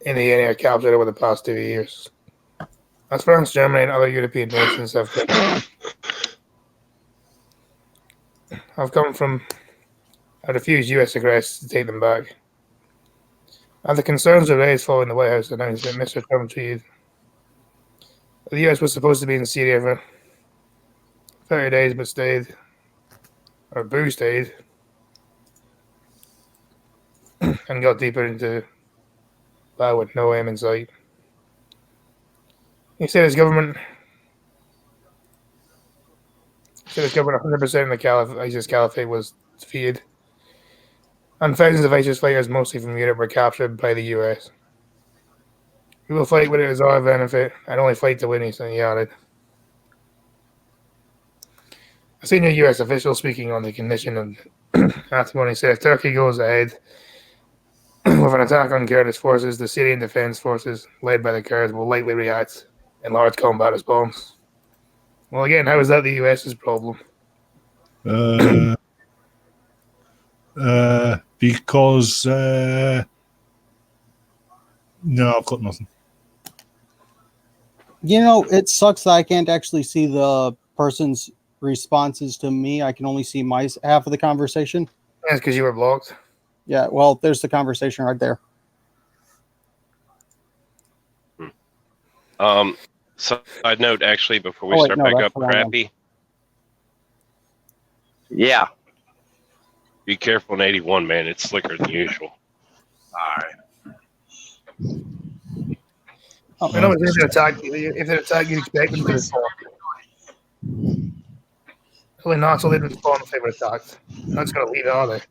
in the area captured over the past 2 years. As France, Germany, and other European nations have refused U.S. requests to take them back. And the concerns were raised following the White House announcement Mr. Trump tweeted the U.S. was supposed to be in Syria for 30 days, but stayed, and got deeper into that with no aim in sight. He said his government 100% of the ISIS Caliphate was defeated, and thousands of ISIS fighters, mostly from Europe, were captured by the US. We will fight when it is our benefit, and only fight to win, he added. A senior US official speaking on the condition of testimony said if Turkey goes ahead with an attack on Kurdish forces, the Syrian Defense Forces, led by the Kurds, will likely react in large combat response. Well, again, how is that the US's problem? Because no, I've got nothing. You know, it sucks that I can't actually see the person's responses to me. I can only see my half of the conversation. That's because you were blocked. Yeah, well, there's the conversation right there. Side note, actually, before we start back up, Crappy, Yeah. be careful in 81, man. It's slicker than usual. All right. I know if they attack, you expect them to respond. Really not, so they'd respond if they were attacked. That's going to leave it, are they?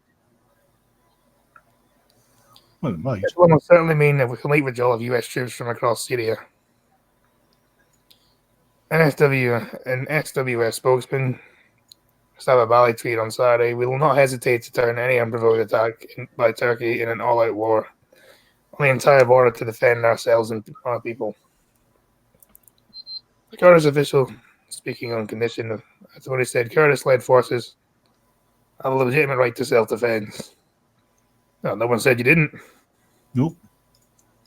Well, it might. This will certainly mean that we can leave withdrawal of US troops from across Syria. An SWS spokesman, Mustafa Bali, tweeted on Saturday, "We will not hesitate to turn any unprovoked attack by Turkey in an all-out war on the entire border to defend ourselves and our people." The Kurdish official, speaking on condition of, that's what he said, Kurdish-led forces have a legitimate right to self-defense. No one said you didn't. Nope.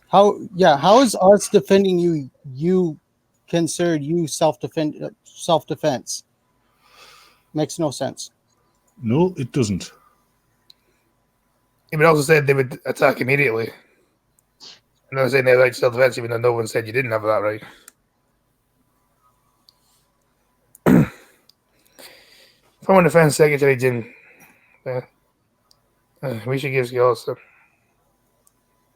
How is us defending you considered you self-defense? Makes no sense. No, it doesn't. He also said they would attack immediately. And they're saying they have right to self-defense, even though no one said you didn't have that right. Former Defense Secretary Jim, we should give Scouts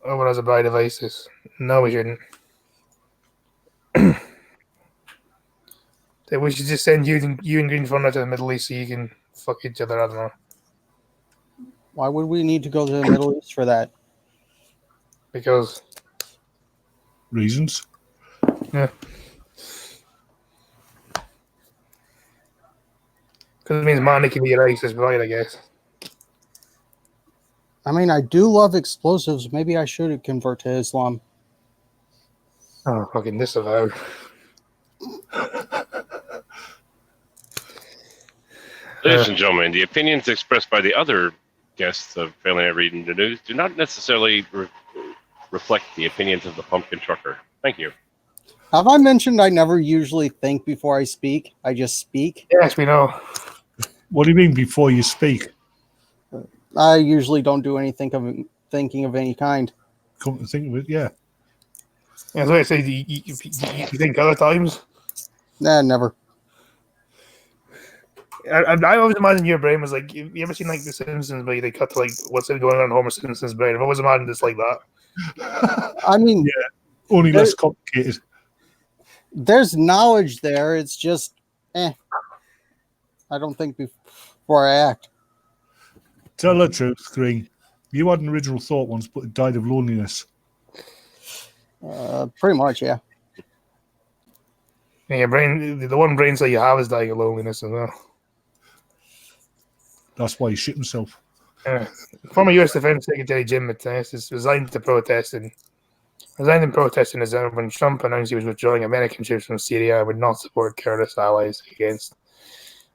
over as a bride of ISIS. No, we shouldn't. We should just send you and Green Thunder to the Middle East so you can fuck each other. I don't know. Why would we need to go to the Middle East for that? Because reasons. Yeah. Because it means money can be your ISIS bride, I guess. I mean, I do love explosives. Maybe I should convert to Islam. Oh, fucking disavow. Ladies and gentlemen, the opinions expressed by the other guests of Failing at Reading the News do not necessarily reflect the opinions of the Pumpkin Trucker. Thank you. Have I mentioned I never usually think before I speak? I just speak. Yes, we know. What do you mean before you speak? I usually don't do anything thinking of any kind. Come to think of it, yeah. Yeah, that's what I say. You think other times? Nah, never. I always imagine your brain was like, you ever seen like The Simpsons where they cut to like what's going on in Homer Simpson's brain? I've always imagined it's like that. I mean, Yeah, only less complicated. there's knowledge there. It's just, I don't think before I act. Tell the truth, Green. You had an original thought once, but it died of loneliness. Pretty much, yeah. And your brain, the one brain cell you have is dying of loneliness as well. That's why he shit himself. Former U.S. Defense Secretary Jim Mattis is resigned in protest in December when Trump announced he was withdrawing American troops from Syria and would not support Kurdish allies against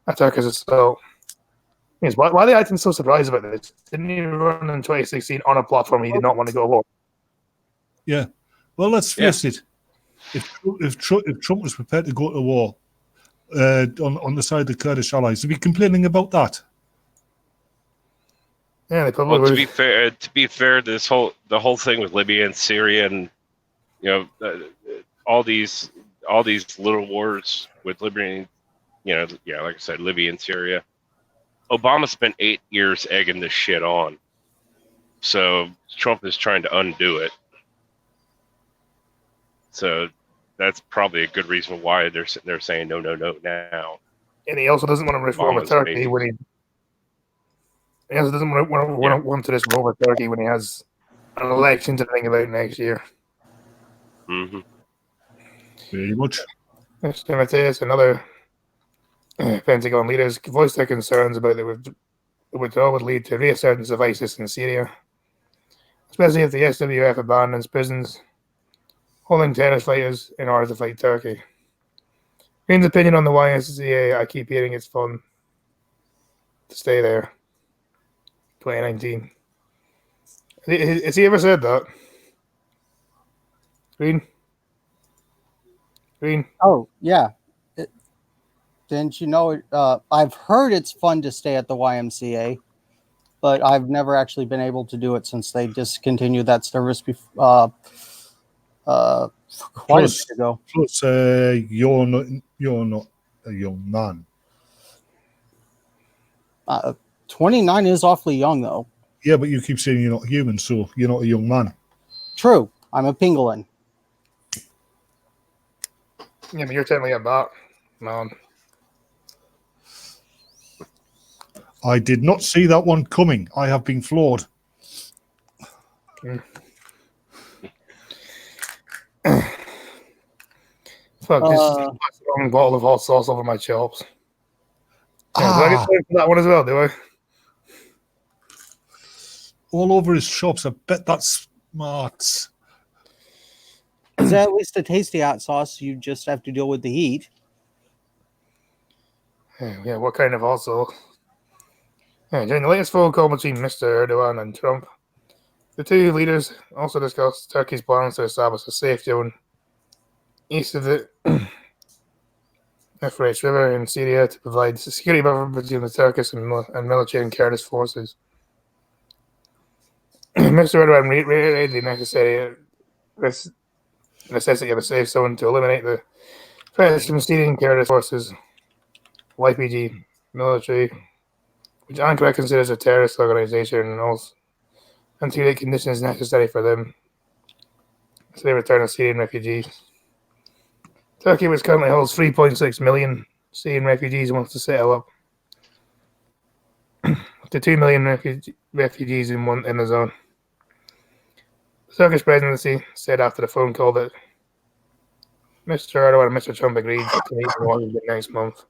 attackers' assault. Yes, why are they acting so surprised about this? Didn't he run in 2016 on a platform he did not want to go to war? Yeah. Well, let's face it. If Trump was prepared to go to war on the side of the Kurdish allies, he'd be complaining about that. Yeah, they probably Well, would. to be fair, the whole thing with Libya and Syria, and all these little wars with Libya, like I said, Libya and Syria. Obama spent 8 years egging this shit on, so Trump is trying to undo it. So that's probably a good reason why they're sitting there saying no now. And he also doesn't want to reform Obama's Turkey amazing. when he also doesn't want to reform with Turkey when he has an election to think about next year. Mm-hmm. Very much. Next time I tell you, another Pentagon leaders voiced their concerns about the withdrawal would lead to resurgence of ISIS in Syria, especially if the SWF abandons prisons holding terrorist fighters in order to fight Turkey. Green's opinion on the YMCA, I keep hearing it's fun to stay there. 2019. Has he ever said that? Green? Oh, yeah. Didn't you know it? I've heard it's fun to stay at the YMCA, but I've never actually been able to do it since they discontinued that service quite a bit ago. Plus, you're not a young man. 29 is awfully young, though. Yeah, but you keep saying you're not human, so you're not a young man. True. I'm a pangolin. Yeah, but you're technically a bat, man. I did not see that one coming. I have been floored. Fuck, this is a long bottle of hot sauce over my chops. Yeah, do I get paid for that one as well, do I? All over his chops. I bet that's smart. It's at least a tasty hot sauce. You just have to deal with the heat. Yeah, what kind of hot sauce? Yeah, during the latest phone call between Mr. Erdogan and Trump, the two leaders also discussed Turkey's plans to establish a safe zone east of the Euphrates River in Syria to provide security buffer between the Turkish and military and Kurdish forces. Mr. Erdogan reiterated the necessity of a safe zone to eliminate the threats from Syrian Kurdish forces, YPG military, which Ankara considers a terrorist organization, and to create conditions necessary for them to the return of Syrian refugees. Turkey, which currently holds 3.6 million Syrian refugees, wants to settle up to 2 million refugees in the zone. The Turkish presidency said after the phone call that Mr. Erdogan and Mr. Trump agreed to meet in Washington next month.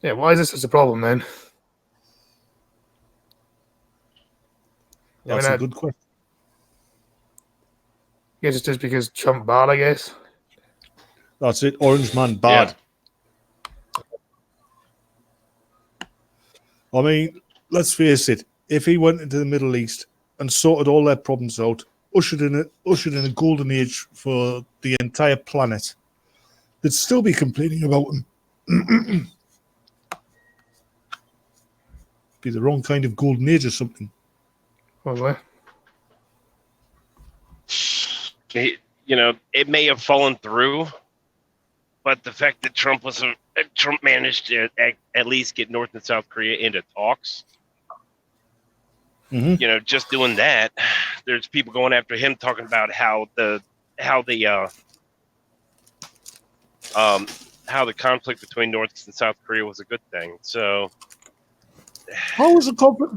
Yeah, why is this such a problem then? That's a good question. I guess it's just because Trump bad, I guess. That's it. Orange man bad. Yeah. I mean, let's face it. If he went into the Middle East and sorted all their problems out, ushered in a golden age for the entire planet, they'd still be complaining about him. Be the wrong kind of golden age or something. Probably. It may have fallen through, but the fact that Trump managed to at least get North and South Korea into talks. Mm-hmm. Just doing that, there's people going after him talking about how the conflict between North and South Korea was a good thing. So, how is the conflict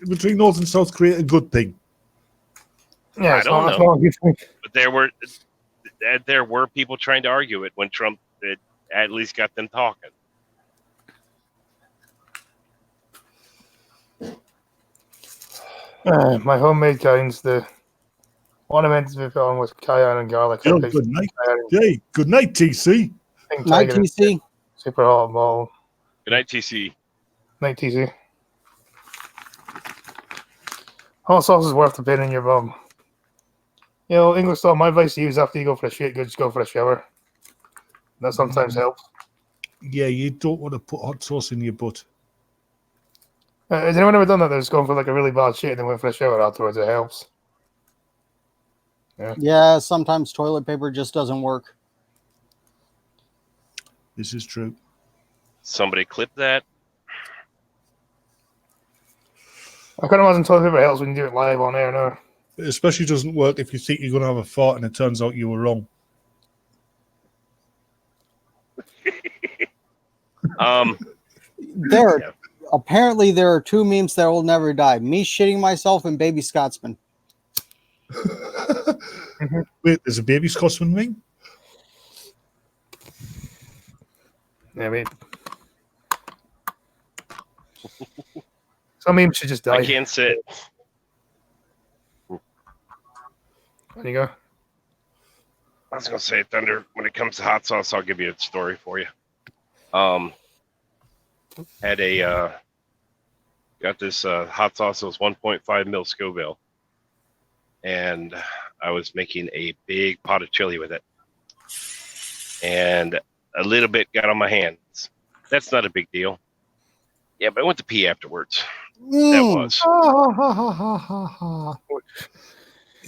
between North and South Korea a good thing? Yeah, I it's don't not know. a good thing. But there were people trying to argue it when Trump at least got them talking. My homemade kinds, the ornaments we put on was cayenne and garlic. Oh, good night. Hey, good night, TC. Night, TC. Super hot ball. Good night, TC. Night, TC. Hot sauce is worth the pain in your bum. English style, my advice to you is after you go for a shit, just go for a shower. That sometimes helps. Yeah, you don't want to put hot sauce in your butt. Has anyone ever done that? They're just going for like a really bad shit and then went for a shower afterwards. It helps. Yeah, sometimes toilet paper just doesn't work. This is true. Somebody clip that. I can't imagine toilet paper helps when you do it live on air now. It especially doesn't work if you think you're going to have a fart and it turns out you were wrong. Apparently there are two memes that will never die. Me shitting myself and Baby Scotsman. Wait, there's a Baby Scotsman meme? Yeah, I mean, some memes should just die. I can't sit. There you go. I was gonna say, Thunder. When it comes to hot sauce, I'll give you a story for you. Got this hot sauce that was 1.5 mil Scoville, and I was making a big pot of chili with it, and a little bit got on my hands. That's not a big deal. Yeah, but I went to pee afterwards. That was.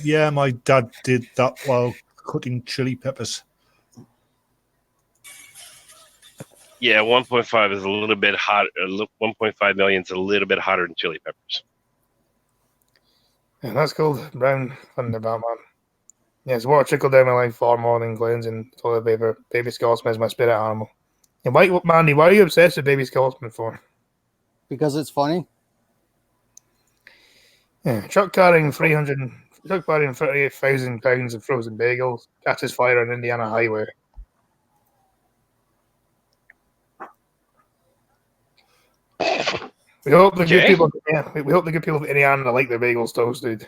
Yeah, my dad did that while cutting chili peppers. Yeah, 1.5 is a little bit hot. 1.5 million is a little bit hotter than chili peppers. Yeah, that's called brown thunder, Batman. Yes, water trickled down my line far more than cleansing toilet paper. Baby Scotsman is my spirit animal. And Mandy, why are you obsessed with Baby Scotsman for? Because it's funny. Yeah, truck carrying 38,000 pounds of frozen bagels catches fire on Indiana highway. We hope the good people. Yeah, we hope the good people of Indiana like their bagels toasted.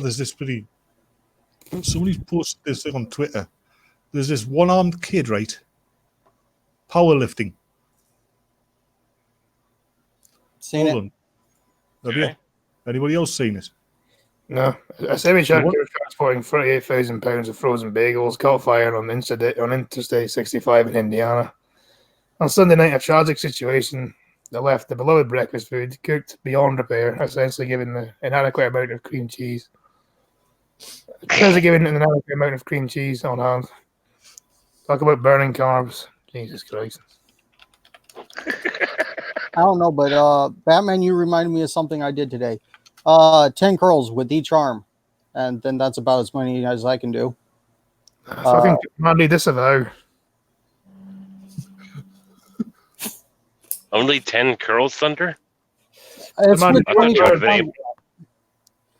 There's this pretty. Somebody's posted this thing on Twitter. There's this one-armed kid, right? Powerlifting. Seen Hold on. Have you? Anybody else seen it? No, a semi-truck transporting 38,000 pounds of frozen bagels caught fire on Interstate 65 in Indiana. On Sunday night, a tragic situation that left the beloved breakfast food cooked beyond repair, essentially giving the inadequate amount of cream cheese. Essentially giving an inadequate amount of cream cheese on hand. Talk about burning carbs. Jesus Christ. I don't know, but Batman, you reminded me of something I did today. 10 curls with each arm. And then that's about as many as I can do. Fucking Mandy, disavow. Only 10 curls, Thunder? It's Man, with I thought you 25 would've been pounds.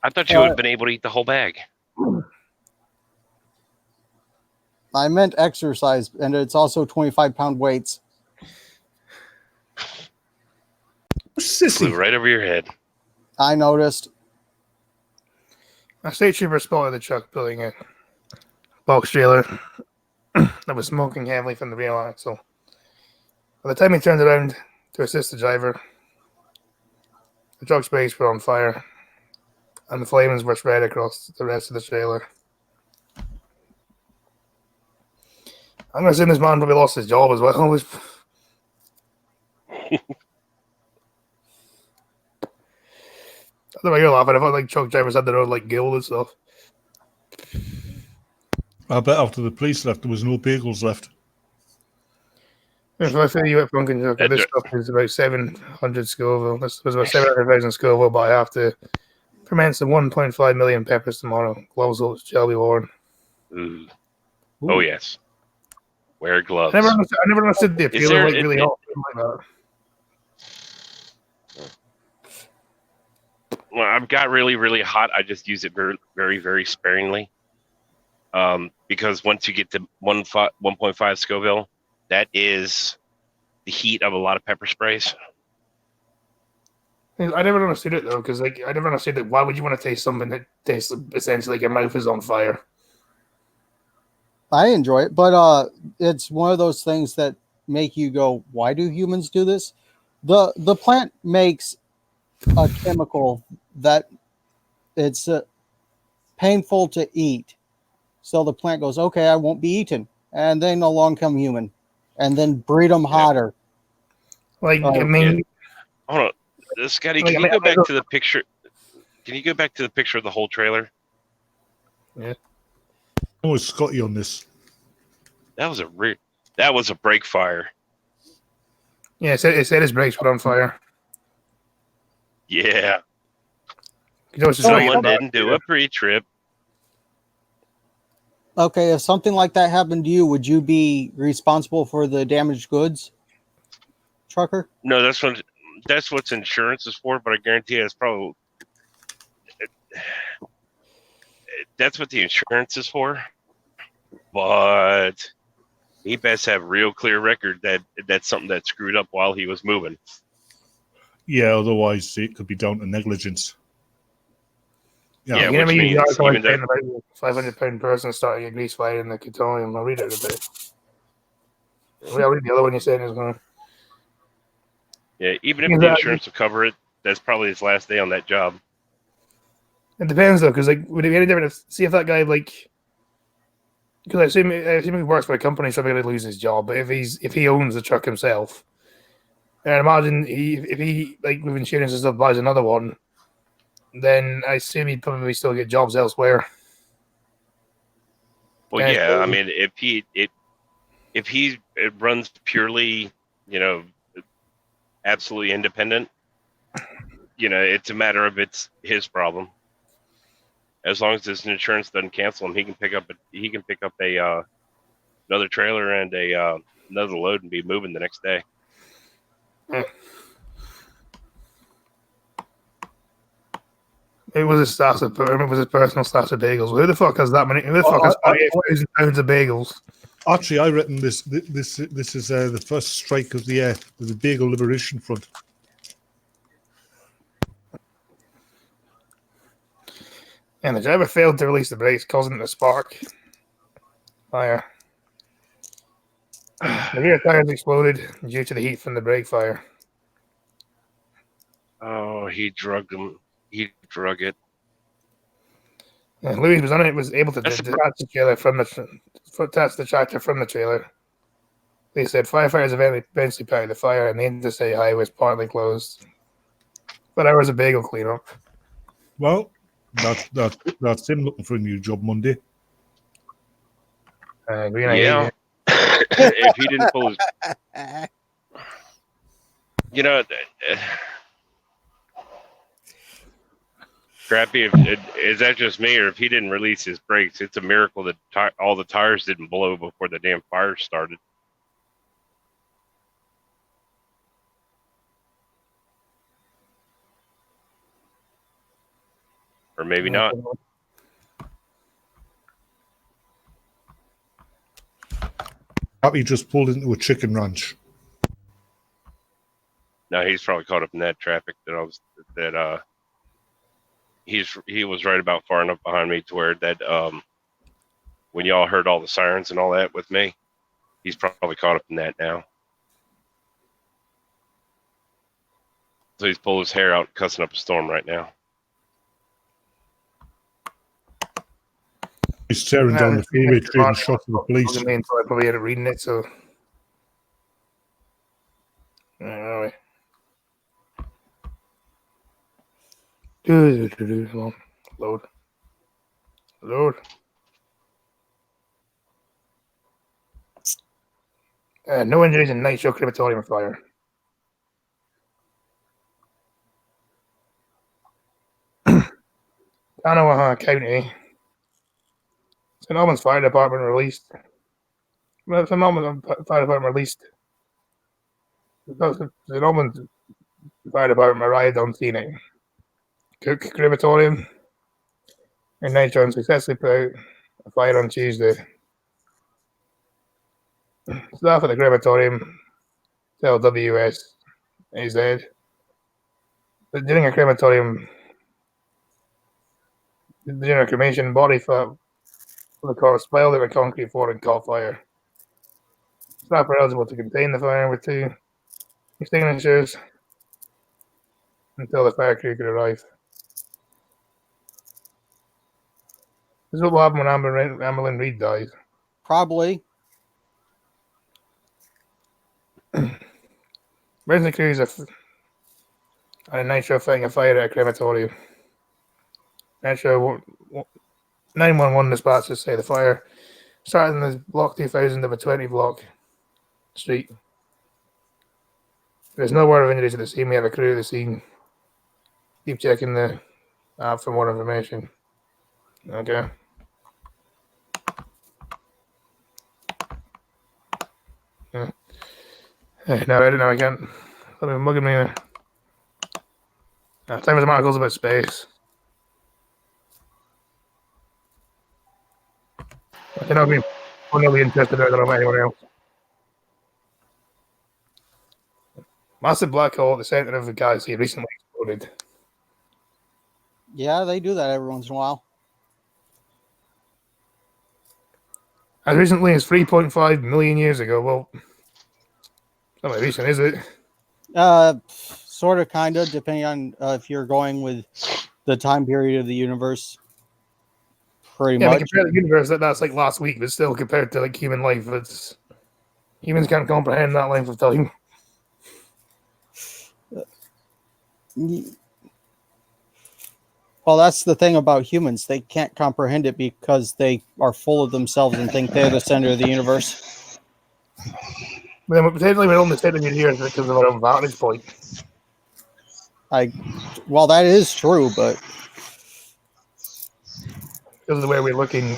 I thought you would have been able to eat the whole bag. I meant exercise, and it's also 25-pound weights. Sissy. Flew right over your head. I noticed. A state trooper spotted the truck pulling a box trailer that was smoking heavily from the rear axle. By the time he turned around to assist the driver, the truck's brakes were on fire, and the flames were spread across the rest of the trailer. I'm gonna assume this man probably lost his job as well. I don't know why you're laughing. I thought like truck drivers had their own like guild and stuff. I bet after the police left, there was no bagels left. If I say you at Funkin' Joker, this stuff is about 700 Scoville. This was about 700,000 Scoville, but I have to ferment some 1.5 million peppers tomorrow. Gloves shall be worn. Ooh. Oh yes. Wear gloves. I never understood the appeal of like really hot like that. When I've got really, really hot, I just use it very, very, very sparingly. Because once you get to 1.5 Scoville, that is the heat of a lot of pepper sprays. I never understood it though, because like I never understood that. Why would you want to taste something that tastes essentially like your mouth is on fire? I enjoy it, but it's one of those things that make you go, "Why do humans do this?" The plant makes a chemical that it's painful to eat, so the plant goes, "Okay, I won't be eaten," and then along come human, and then breed them hotter. Like I mean, hold on, Scotty, can you go back to the picture? Can you go back to the picture of the whole trailer? Yeah. I was Scotty on this. That was a brake fire. Yeah, it said his brakes were on fire. Yeah. Someone didn't do a pre-trip. Okay, if something like that happened to you, would you be responsible for the damaged goods, trucker? No, that's what insurance is for. But I guarantee you, it's probably that's what the insurance is for. But he best have real clear record that that's something that screwed up while he was moving. Yeah, otherwise it could be down to negligence. Yeah, you which means even about £500 person starting a grease fire in the Catonium. I'll read it a bit. I'll read the other one you said is going. Yeah, even if the insurance will cover it, that's probably his last day on that job. It depends though, because like would it be any different? See if that guy like, because I assume he works for a company, so he's going to lose his job. But if he owns the truck himself, and imagine if he like with insurance and stuff buys another one, then I assume he'd probably still get jobs elsewhere. Well, yeah, I mean, if he runs purely, absolutely independent, it's a matter of it's his problem. As long as his insurance doesn't cancel him, he can pick up another trailer and another load and be moving the next day. It was his stash of personal stash of bagels. Who the fuck has that many? Who the fuck has 48,000 pounds of bagels? Actually, I reckon this is the first strike of the Bagel Liberation Front. And the driver failed to release the brakes, causing it to spark. Fire. The rear tires exploded due to the heat from the brake fire. Oh, he drugged him. He drug it. And Louis was able to detach the trailer from the tractor from the trailer. They said firefighters eventually put out the fire, and the interstate highway was partly closed. But I was a bagel cleanup. Well, that's him looking for a new job Monday. Yeah. If he didn't pull his, Scrappy, is that just me, or if he didn't release his brakes, it's a miracle that all the tires didn't blow before the damn fire started. Or maybe not. Scrappy just pulled into a chicken ranch. No, he's probably caught up in that traffic he was right about far enough behind me to where that when y'all heard all the sirens and all that with me, he's probably caught up in that now. So he's pulling his hair out, cussing up a storm right now. He's tearing down the freeway, trading shots with the police. Me until I probably ended up reading it. So, anyway. Load. No injuries in Nitro Crematorium fire. Kanawha County. St. Albans Fire Department released. St. Albans Fire Department released. St. Albans Fire Department arrived on scene at Cook Crematorium in Nitro and successfully put out a fire on Tuesday. Staff at the crematorium tell WSAZ that during a crematorium, during a cremation, body fat for the corpse spilled over concrete floor and caught fire. Staff were eligible to contain the fire with 2 extinguishers until the fire crew could arrive. This is what will happen when Amberlynn Reed dies. Probably. Emergency crews at a Nitro fighting a fire at a crematorium. Nitro 911 dispatchers say the fire started in the block 2000 of a 20 block street. There's no word of injuries at the scene. We have a crew at the scene. Keep checking the app for more information. Okay. Yeah. No, I don't know. I can't. Something mugging me there. Time as articles about space. I cannot be really interested in anyone else. Massive black hole at the center of the galaxy recently exploded. Yeah, they do that every once in a while. As recently as 3.5 million years ago. Well, not very recent, is it? Sort of, kind of, depending on if you're going with the time period of the universe. Pretty much. Compared to the universe, that's like last week, but still compared to like human life, it's humans can't comprehend that length of time. Well, that's the thing about humans. They can't comprehend it because they are full of themselves and think they're the center of the universe. But then potentially we're only sitting here because of our own vantage point. Well, that is true, but Because of the way we're looking,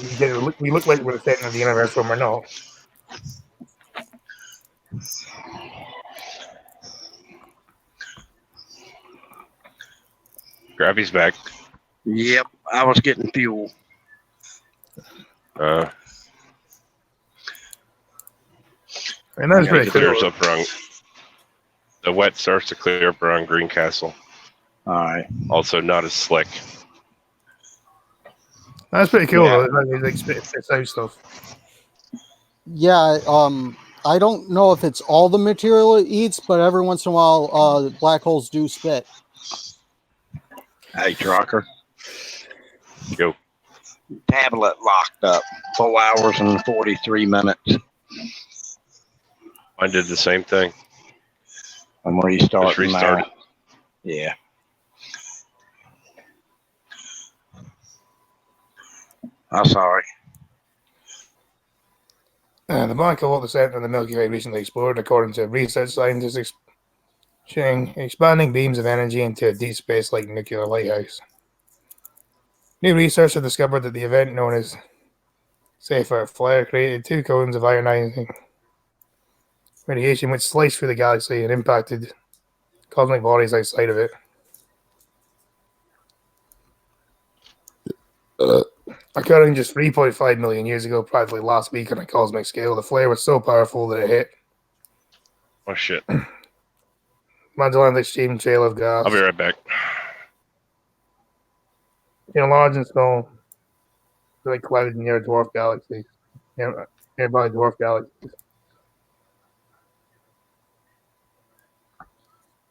we look like we're the center of the universe when we're not. Grabby's back. Yep, I was getting fuel. And that's pretty clears cool. up around. The wet starts to clear up around Greencastle. All right. Also, not as slick. That's pretty cool, Yeah. though. They like spits out stuff. yeah, I don't know if it's all the material it eats, but every once in a while, black holes do spit. Hey, trucker. Yo. Tablet locked up. 4 hours and 43 minutes. I did the same thing. I'm restarting Just restarted. now. Yeah. I'm sorry. The black hole at the center of the Milky Way recently exploded, according to research scientists, showing expanding beams of energy into a deep space-like nuclear lighthouse. New research has discovered that the event, known as Safer Flare, created 2 cones of ionizing radiation which sliced through the galaxy and impacted cosmic bodies outside of it. Occurring just 3.5 million years ago, practically last week on a cosmic scale, the flare was so powerful that it hit Oh, shit. Magellan's extreme trail of gas. I'll be right back. Large and small, like clouded near dwarf galaxies, nearby dwarf galaxies.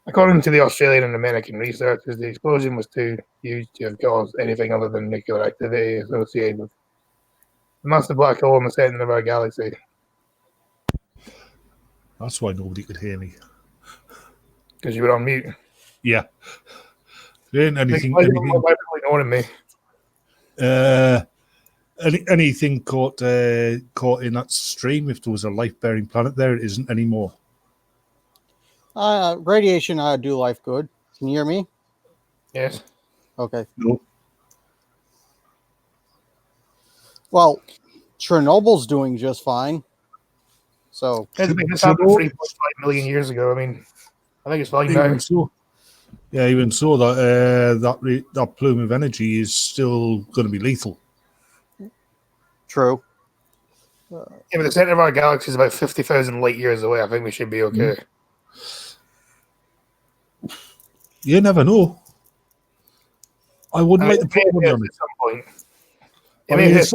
According to the Australian and American researchers, the explosion was too huge to have caused anything other than nuclear activity associated with massive black hole in the center of our galaxy. That's why nobody could hear me. Because you were on mute. Yeah. There ain't anything. Why are you ignoring me? Anything caught in that stream? If there was a life-bearing planet there, it isn't anymore. Radiation do life good. Can you hear me? Yes. Okay. No. Well, Chernobyl's doing just fine. So This happened 3.5 million years ago. I mean, I think it's fine now. Even so, yeah, even so, that plume of energy is still going to be lethal. true. Yeah, but the center of our galaxy is about 50,000 light years away. I think we should be okay. You never know. I wouldn't like to put money on it. At some point. I mean, it's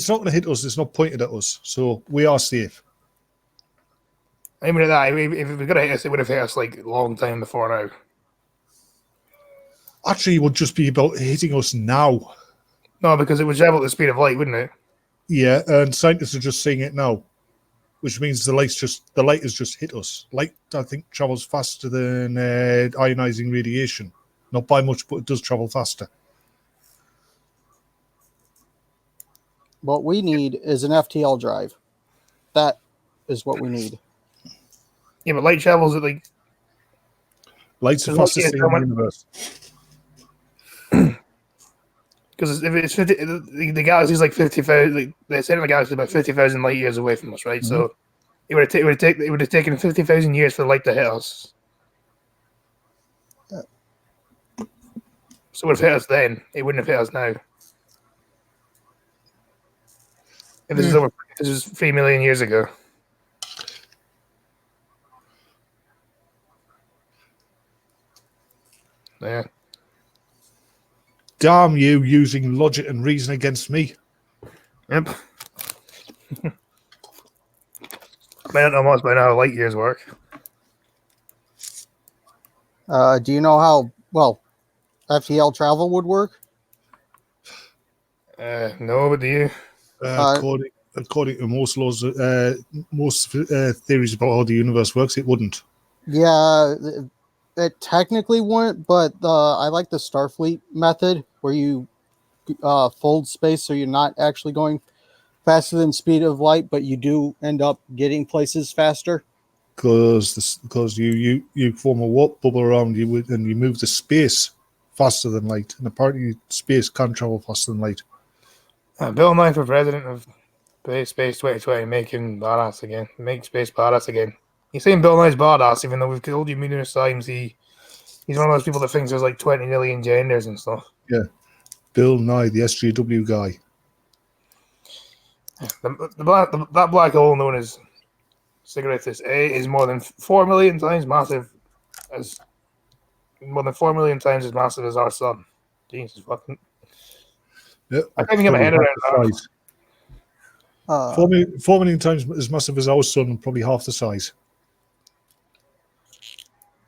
not going to hit us. It's not pointed at us, so we are safe. I mean, that if it was going to hit us, it would have hit us like a long time before now. Actually, it would just be about hitting us now. No, because it would travel at the speed of light, wouldn't it? Yeah, and scientists are just seeing it now, which means the light has just hit us. Light, I think, travels faster than ionizing radiation. Not by much, but it does travel faster. What we need is an FTL drive. That is what we need. Yeah, but light travels at like... Light's the fastest thing in the universe. Because if it's 50, the galaxy's like 50,000, like the center of the galaxy is about 50,000 light years away from us, right? Mm-hmm. So it would have taken 50,000 years for the light to hit us. So it would have hit us then. It wouldn't have hit us now. If this is 3 million years ago. Yeah. Damn you, using logic and reason against me. Yep. I don't know much about how light years work. Do you know how well FTL travel would work? No, but do you? According to most laws, most theories about how the universe works, it wouldn't. Yeah, it technically wouldn't, but I like the Starfleet method where you fold space so you're not actually going faster than speed of light, but you do end up getting places faster. Because you form a warp bubble around you and you move the space faster than light, and apparently space can travel faster than light. Bill Nye for president of Space 2020, making badass again. Make space badass again. You're saying Bill Nye's badass, even though we've told you numerous times he's one of those people that thinks there's like 20 million genders and stuff. Yeah, Bill Nye, the SJW guy. That black hole known as Cigarettus A is more than 4 million times massive as our sun. Jesus fucking. Yeah, I can't even get my head around that. 4 million times as massive as our sun, and probably half the size.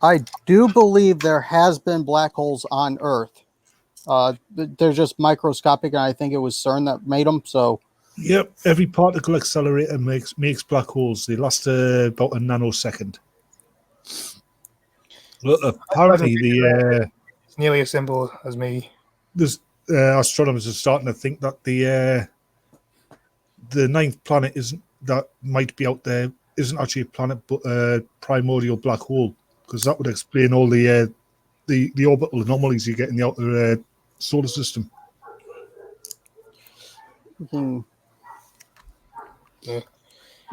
I do believe there has been black holes on Earth. They're just microscopic, and I think it was CERN that made them. So, yep, every particle accelerator makes black holes. They last about a nanosecond. Look, apparently, it's nearly as simple as me. There's astronomers are starting to think that the ninth planet might be out there isn't actually a planet but a primordial black hole, because that would explain all the orbital anomalies you get in the outer solar system. Yeah.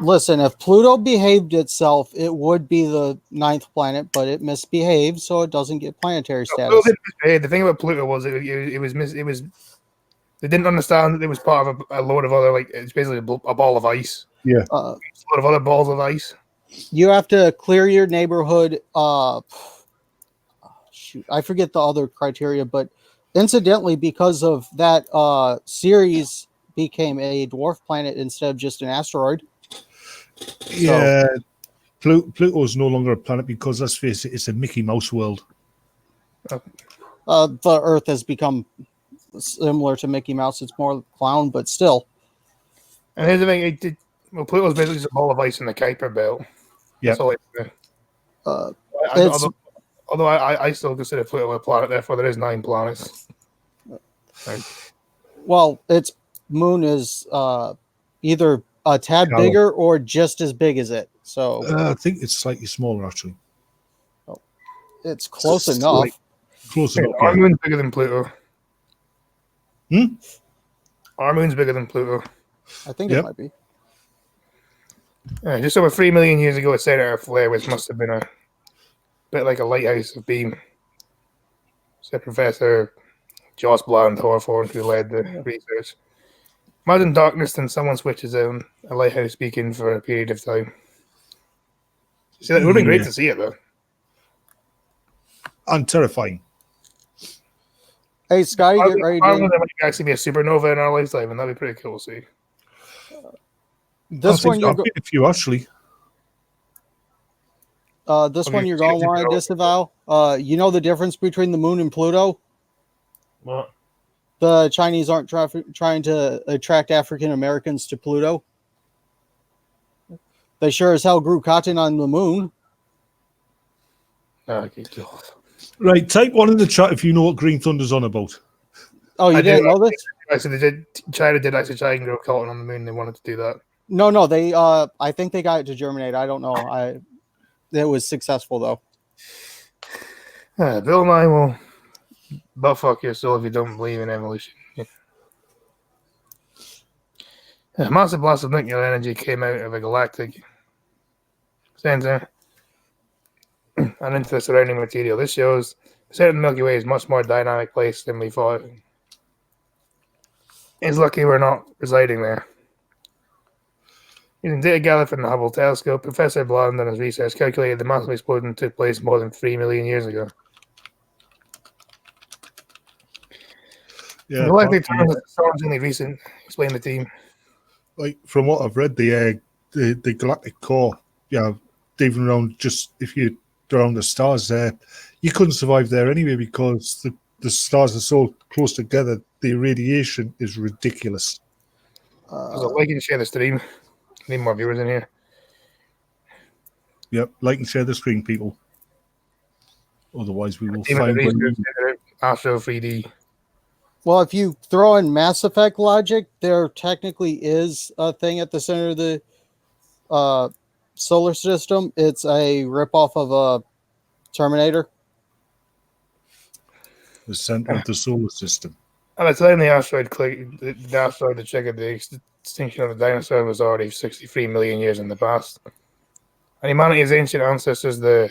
Listen, if Pluto behaved itself, it would be the ninth planet, but it misbehaved, so it doesn't get planetary status. The thing about Pluto was it was they didn't understand that it was part of a load of other, like, it's basically a ball of ice. Yeah. A lot of other balls of ice. You have to clear your neighborhood. Shoot, I forget the other criteria, but incidentally, because of that, Ceres became a dwarf planet instead of just an asteroid. Yeah, so, Pluto is no longer a planet because, let's face it, it's a Mickey Mouse world. The Earth has become similar to Mickey Mouse. It's more clown, but still. And here's the thing: Pluto's basically just a ball of ice in the Kuiper belt. Yeah. That's all it is. It's- Although I still consider Pluto a planet, therefore there is 9 planets. Well, its moon is either a tad Shallow. bigger or just as big as it. So I think it's slightly smaller, actually. it's close It's enough. like- Close enough. Our Yeah. moon's bigger than Pluto. Hmm? Our moon's bigger than Pluto. I think Yep. it might be. Just over 3 million years ago, it set out a flare, which must have been a bit like a lighthouse of beam. Said Professor Joss Bland Horford, who led the research. Imagine darkness, then someone switches on a lighthouse beacon for a period of time. See, it would have been great Yeah. to see it, though. And terrifying. Hey, Scotty, get ready I to. wonder if might actually be a supernova in our lifetime, and that'd be pretty cool to see. This one you're I've been a few, actually. this Okay, one you're gonna change it want to to- disavow. You know the difference between the moon and Pluto? What? The Chinese aren't trying to attract African Americans to Pluto. They sure as hell grew cotton on the moon. Okay, cool. Right, type 1 in the chat if you know what Green Thunder's on about. Oh, you I do, didn't know this? Actually, China did actually try and grow cotton on the moon. They wanted to do that. No, they I think they got it to germinate. I don't know. It was successful though. Bill Nye will butt fuck your soul if you don't believe in evolution. A massive blast of nuclear energy came out of a galactic center and into the surrounding material. This shows the center of the Milky Way is a much more dynamic place than we thought. It's lucky we're not residing there. Using data gathered from the Hubble telescope, Professor Bland and his research calculated the massive explosion took place more than 3 million years ago. Yeah, The likely apparently, terms of the storm's only recent. Explain the team. like from what I've read, the galactic core, even around just if you around the stars there, you couldn't survive there anyway because the stars are so close together. The radiation is ridiculous. So like and share the stream. Need more viewers in here. Yep, like and share the screen, people. Otherwise, we will Team of the find. research, Astro 3D. Well, if you throw in Mass Effect logic, there technically is a thing at the center of the solar system. It's a ripoff of a Terminator. The center of the solar system. At the time the asteroid that triggered the extinction of the dinosaur was already 63 million years in the past. And humanity's ancient ancestors, the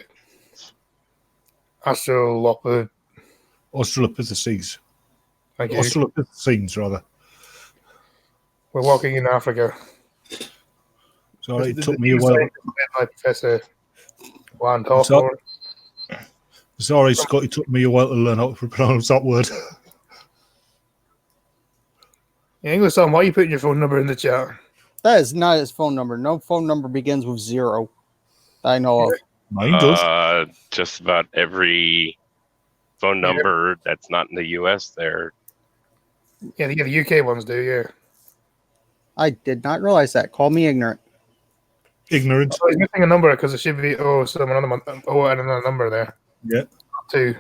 Australopithecines, Australopithecines. thank you, Australopithecines, rather. were walking in Africa. So it The took me a team while. scientist led by Professor Juan What's up? Hawthorne. Sorry, Scott, it took me a while to learn how to pronounce that word. Yeah, English son, why are you putting your phone number in the chat? That is not his phone number. No phone number begins with 0. I know of. Mine does. Just about every phone number that's not in the U.S. there. Yeah, the UK ones do, yeah. I did not realize that. Call me ignorant. Ignorant. So he's missing a number because it should be and another number there. Yeah. 2.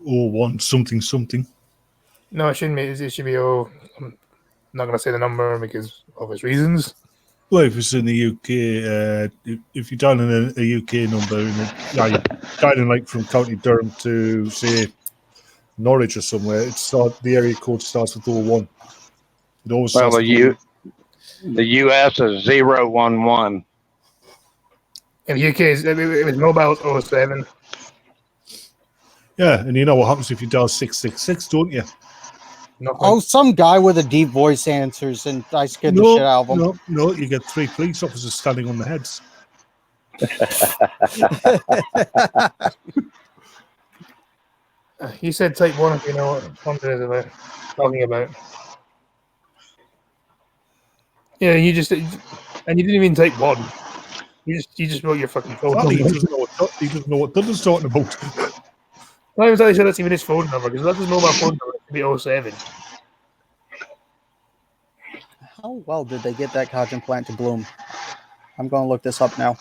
Or one something something. No, it shouldn't be. It should be I'm not going to say the number because of obvious reasons. Well, if it's in the UK, if you dial in a UK number, you're dialing like from County Durham to say Norwich or somewhere, the area code starts with 01. It always Well, starts the US is 011. In the UK, it was mobile 07. Yeah, and you know what happens if you dial 666, don't you? Nothing. Oh, some guy with a deep voice answers, and I scared the shit out of him. No, you get 3 police officers standing on the heads. He said type 1 if you know what Hunter is talking about. Yeah, you didn't even type 1. You just wrote your fucking phone Exactly, number. he doesn't know what Thunder's talking about. Not even entirely sure that's even his phone number because that's his mobile phone number. It should be 07. How well did they get that collagen plant to bloom? I'm going to look this up now.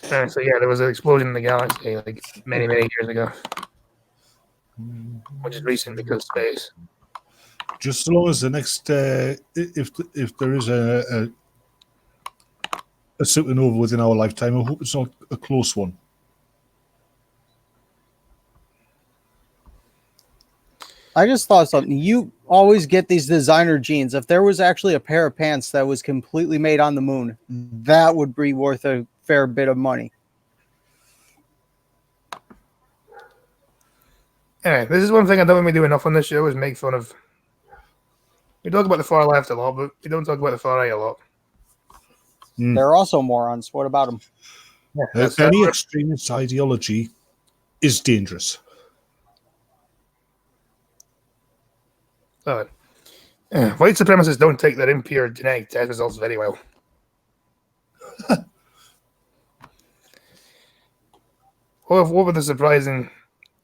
So yeah, there was an explosion in the galaxy like many years ago, which is recent because of space. Just as long as the next, if there is a supernova within our lifetime, I hope it's not a close one. I just thought something. You always get these designer jeans. If there was actually a pair of pants that was completely made on the moon, that would be worth a fair bit of money. Anyway, this is one thing I don't think we do enough on this show is make fun of. We talk about the far left a lot, but we don't talk about the far right a lot. They're also morons. What about them? Yeah, Any extremist ideology is dangerous. White supremacists don't take their impure genetic test results very well. What were the surprising,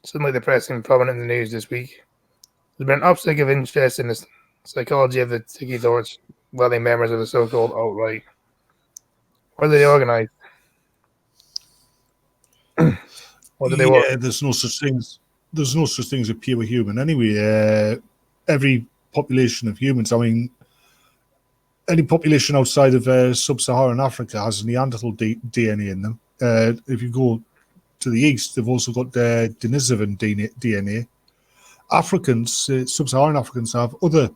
suddenly depressing, prominent in the news this week? There's been an uptick of interest in the psychology of the Tiki Torch, wealthy members of the so-called alt-right. Where do they organize? What do they want? There's no such thing as a pure human. Anyway, every population of humans, I mean, any population outside of sub-Saharan Africa has Neanderthal DNA in them. If you go to the east, they've also got Denisovan DNA. Africans, sub-Saharan Africans, have other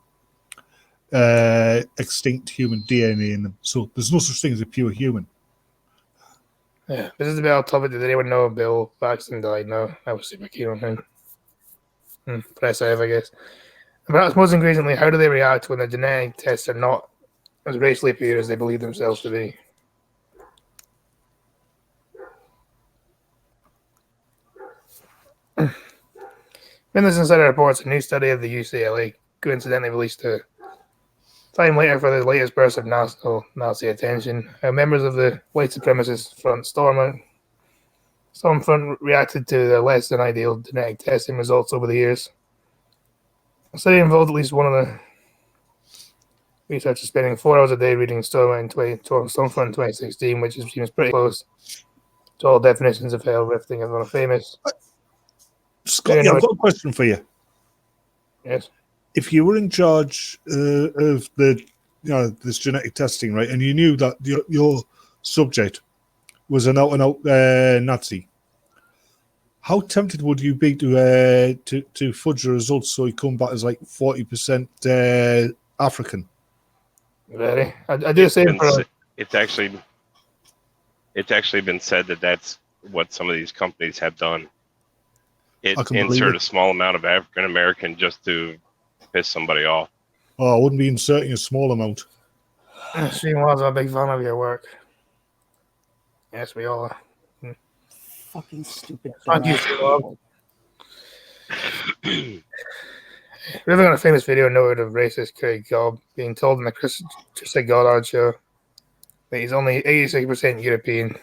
extinct human DNA in them. So there's no such thing as a pure human. Yeah, this is about topic. Did anyone know Bill Paxton died? No, I was super keen on him. Press I guess. Perhaps most increasingly, how do they react when the genetic tests are not as racially pure as they believe themselves to be? Business Insider reports a new study of the UCLA coincidentally released a time later for the latest burst of Nazi attention. How members of the white supremacist Stormfront reacted to the less than ideal genetic testing results over the years. The study involved at least one of the researchers spending 4 hours a day reading Stormfront in 2016, which seems pretty close to all definitions of hell lifting of a famous. Scotty, I've got a question for you. Yes. If you were in charge of the, this genetic testing, right, and you knew that your subject was an out-and-out Nazi, how tempted would you be to fudge the results so he come back as like 40% African? Very. I do say it's actually been said that that's what some of these companies have done. Insert a small amount of African American just to piss somebody off. Oh, I wouldn't be inserting a small amount. Shane was a big fan of your work. Yes, we all are. Fucking stupid. Thank you, Shane. River got a famous video noted of racist Craig Cobb being told in the Krista Goddard show that he's only 86% European.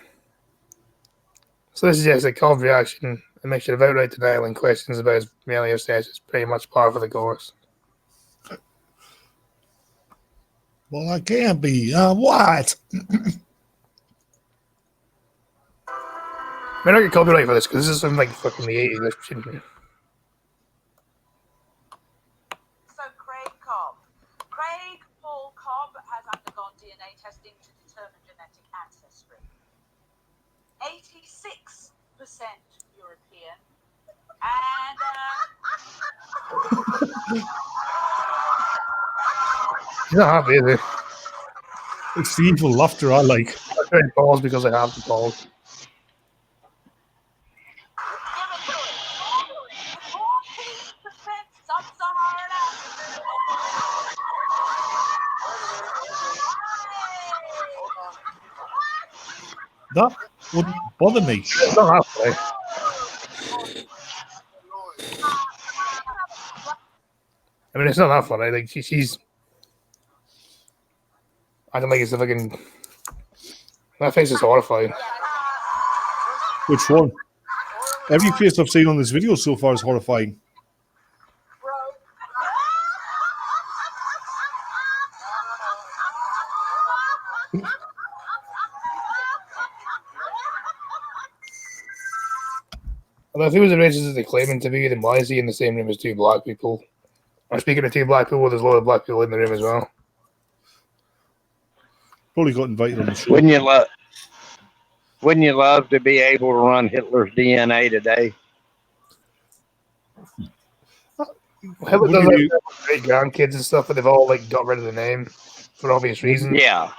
So this suggests that Cobb's reaction, a mixture of outright denial and questions about his familiar status, is pretty much par for the course. Well, I can't be. What? I don't get copyright for this because this is from like fucking the 80s. So Craig Paul Cobb has undergone DNA testing to determine genetic ancestry. 86% European and He's not happy, is he? It's the evil laughter I like. I'm trying to pause because I have to pause. Sub-Saharan Africa. That wouldn't bother me. It's not halfway. I mean, it's not that funny. Like she's. I don't think it's the fucking. That face is horrifying. Which one? Every face I've seen on this video so far is horrifying. Although if he was as racist as they claim him to be, then why is he in the same room as two black people? I'm speaking of two black people, there's a lot of black people in the room as well. Probably got invited on the show. Wouldn't you love to be able to run Hitler's DNA today? Hitler does Wouldn't have great grandkids and stuff, but they've all like got rid of the name for obvious reasons. Yeah,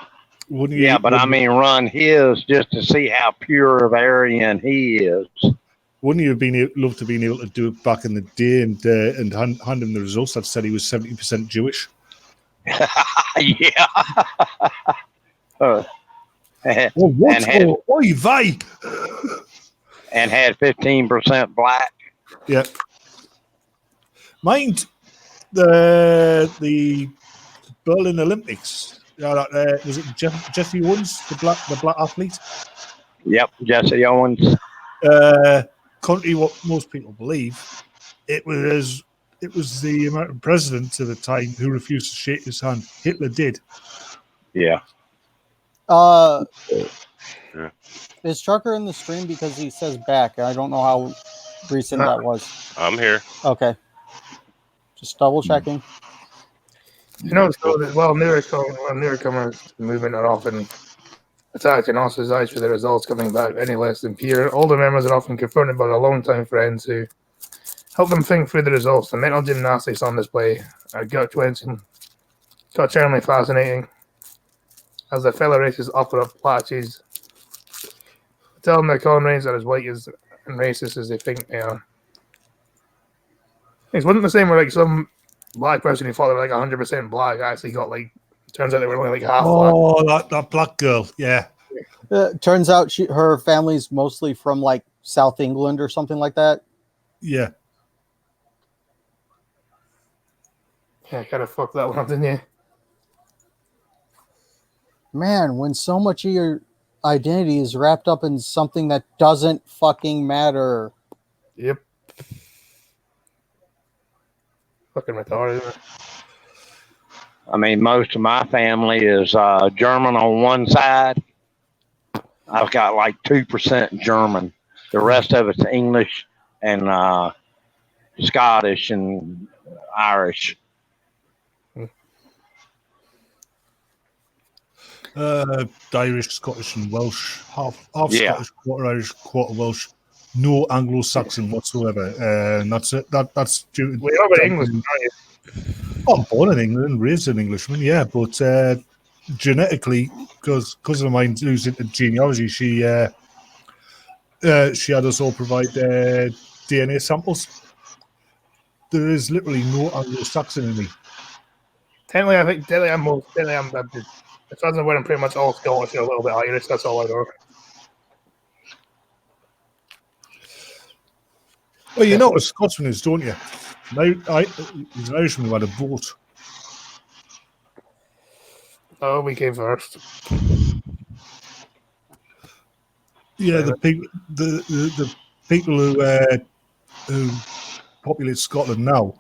Wouldn't yeah, but I mean, run his just to see how pure of Aryan he is. Wouldn't you have loved to been able to do it back in the day and hand him the results that said he was 70% Jewish? Yeah. Oh, what? And had- Oy vey! And had 15% black. Yeah. Mind the Berlin Olympics. Was it Jesse Owens, the black athlete? Yep, Jesse Owens. Contrary to what most people believe, it was the American president at the time who refused to shake his hand. Hitler did. Yeah. Is Trucker in the stream because he says back? I don't know how recent that was. I'm here. Okay. Just double checking. You know, so that, newcomers movement are often attacked and ostracized for their results coming back any less than pure. Older members are often confronted by their longtime friends who help them think through the results. The mental gymnastics on display are gut-wrenching, gut-churningly fascinating, as their fellow racists offer up platches, tell them their comrades are as white and racist as they think they are. It wasn't the same where like some black person who thought they were like 100% black actually got like, turns out they were only like half black. Oh, that black girl, yeah. Turns out her family's mostly from like South England or something like that. Yeah. Yeah, kind of fucked that one up, didn't you? Man, when so much of your identity is wrapped up in something that doesn't fucking matter. Yep. Fucking retarded, isn't it? I mean, most of my family is German on one side. I've got like 2% German. The rest of it's English and Scottish and Irish. Irish, Scottish, and Welsh. Half Yeah. Scottish, quarter Irish, quarter Welsh. No Anglo-Saxon whatsoever. And that's it. That's due to. Well, you're not English, aren't you? I'm born in England, raised an Englishman, yeah, but genetically, because of mine who's into genealogy, she had us all provide DNA samples. There is literally no Anglo-Saxon in me. Technically, I think I'm Baptist. It sounds like I'm pretty much all Scottish and a little bit Irish. That's all I know. Well, you know what a Scotsman is, don't you? Now, he's an Irishman who had a boat. Oh, we came first. Yeah, the people who populate Scotland now,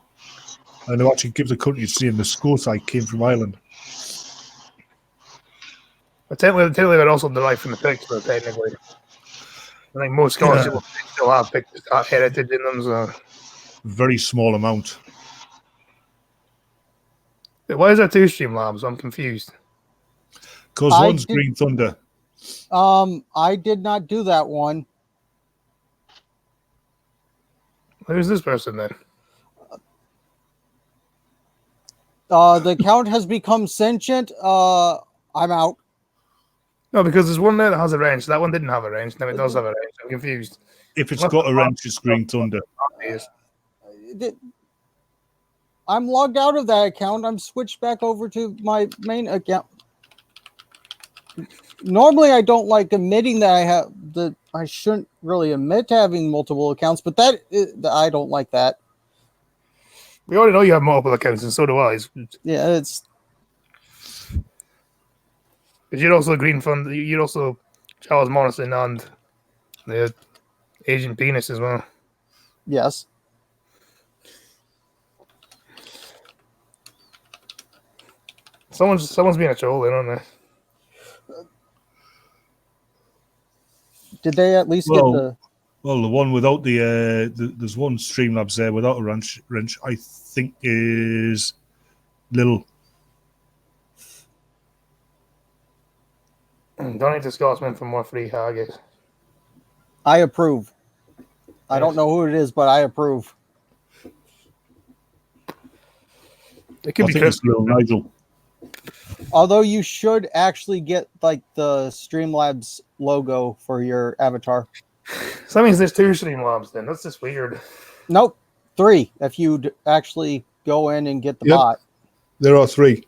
and who actually give the country its name, the Scots, came from Ireland. But technically, they're also derived from the Picts, technically. I think most Scottish people still have Picts heritage in them. So. Very small amount. Why is there two Streamlabs? I'm confused. Because one's Green Thunder. I did not do that one. Who's this person then? The account has become sentient. I'm out. No, because there's one there that has a wrench. That one didn't have a wrench. Now it does have a wrench. I'm confused. If it's got a wrench, it's Green Thunder. I'm logged out of that account. I'm switched back over to my main account. Normally, I don't like admitting that I shouldn't really admit having multiple accounts, but I don't like that. We already know you have multiple accounts, and so do I. Yeah, it's. Because you're also Green Fund. You're also Charles Morrison and the Asian Penis as well. Yes. Someone's being a troll, then, aren't they? Did they at least get the? Well, the one without there's one Streamlabs there without a wrench. I think is little. Donate to Scotsman for more free haggis. I approve. I don't know who it is, but I approve. It could I be think it's Chris. little Nigel. Although you should actually get like the Streamlabs logo for your avatar. So that means there's 2 Streamlabs then. That's just weird. Nope, 3. If you actually go in and get the Yep. bot. There are 3.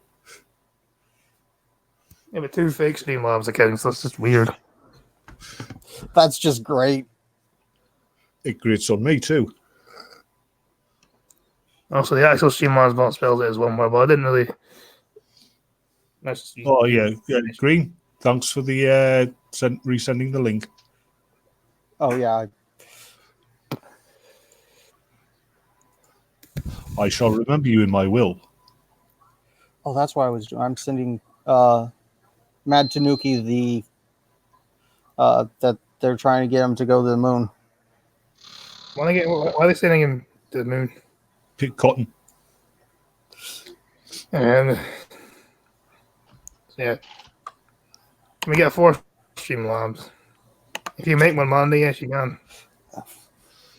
Yeah, but 2 fake Streamlabs accounts. That's just weird. That's just great. It grits on me too. Also, the actual Streamlabs bot spells it as one word, but I didn't really. Nice. Oh yeah, Green. Thanks for the resending the link. Oh yeah. I shall remember you in my will. Oh, that's what I was doing. I'm sending Mad Tanuki the that they're trying to get him to go to the moon. Why are they sending him to the moon? Pick cotton. And yeah, can we get 4 Streamlabs? If you make one Monday, yes, you can.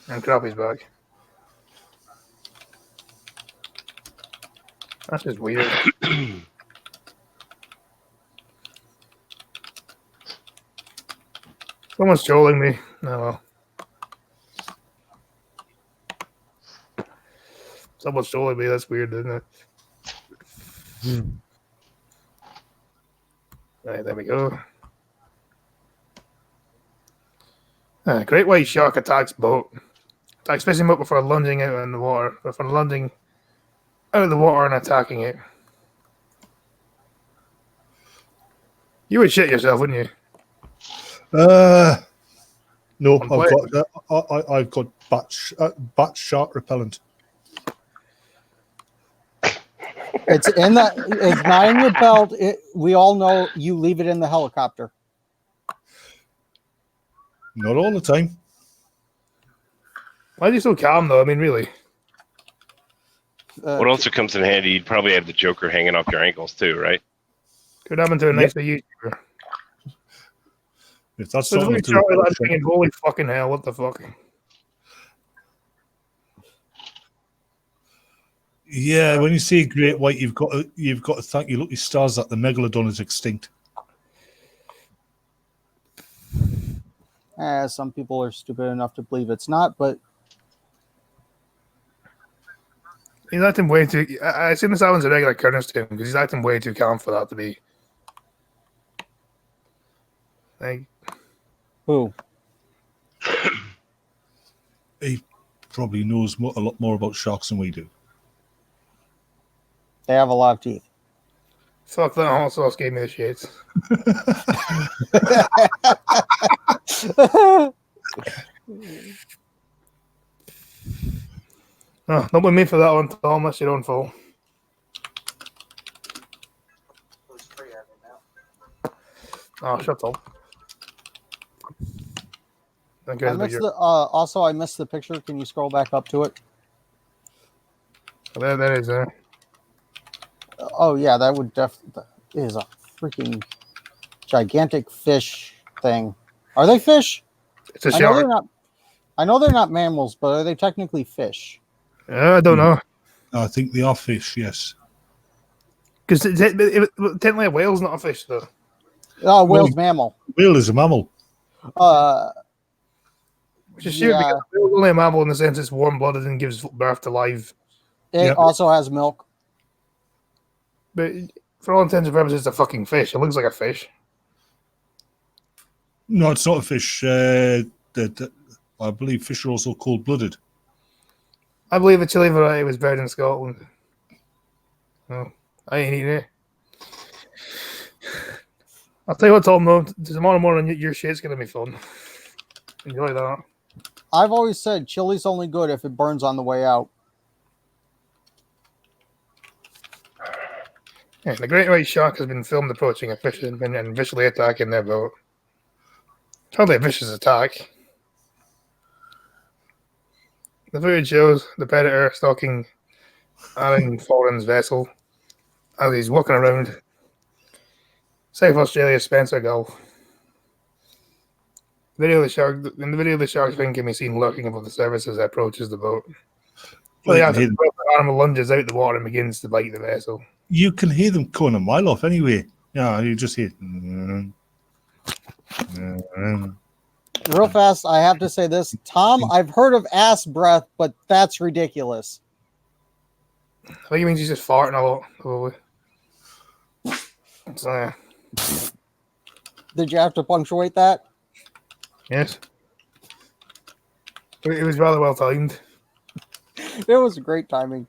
And Crappie's back. That's just weird. Someone's trolling me. Oh well. Someone's trolling me. That's weird, isn't it? Right, there we go. Great white shark attacks boat. Attacks fishing boat before lunging out in the water. Before lunging out of the water and attacking it. You would shit yourself, wouldn't you? No, On I've got bat shark repellent. It's in that. It's not in your belt. We all know you leave it in the helicopter. Not all the time. Why are you so calm, though? I mean, really. What also comes in handy? You'd probably have the Joker hanging off your ankles too, right? Could happen to a nice YouTuber. If that's So something we to Charlie Lad thinking, holy fucking hell, what the fuck? yeah, when you see a great white, you've got to thank your lucky stars that the megalodon is extinct. Some people are stupid enough to believe it's not, but He's acting way too. I assume this happens a regular occurrence to him because he's acting way too calm for that to be. Like, who? He probably knows a lot more about sharks than we do. They have a lot of teeth. fuck that hot sauce gave me the shits. Oh, not with me for that one, Tom. That's your own fault. Oh, shut up. Thank you. I missed the, also, I missed the picture. Can you scroll back up to it? There, that is there. Oh yeah, that would that is a freaking gigantic fish thing. Are they fish? It's a I know they're shark. not. I know they're not mammals, but are they technically fish? I don't know. I think they are fish, yes. Because technically a whale's not a fish, though. Oh, whale's mammal. Whale is a mammal. Which is stupid because a whale's only a mammal in the sense it's warm-blooded and gives birth to live. It Yep. also has milk. But for all intents and purposes, it's a fucking fish. It looks like a fish. No, it's not a fish. I believe fish are also cold-blooded. I believe the chili variety was bred in Scotland. Oh, I ain't eating it. I'll tell you what, Tom, though. Tomorrow morning, your shit's going to be fun. Enjoy that. I've always said chili's only good if it burns on the way out. Yeah, the great white shark has been filmed approaching a fish and vicious attacking their boat. It's hardly a vicious attack. The footage shows the Predator stalking Alan Foran's vessel as he's walking around South Australia's Spencer Gulf. In the video, the shark fin can be seen lurking above the surface as it approaches the boat. Well, The animal lunges out the water and begins to bite the vessel. you can hear them coming a mile off anyway. Yeah, you just hear. Real fast, I have to say this. Tom, I've heard of ass breath, but that's ridiculous. I think it means he's just farting a lot, probably. So, Did you have to punctuate that? yes. It was rather well timed. It was great timing.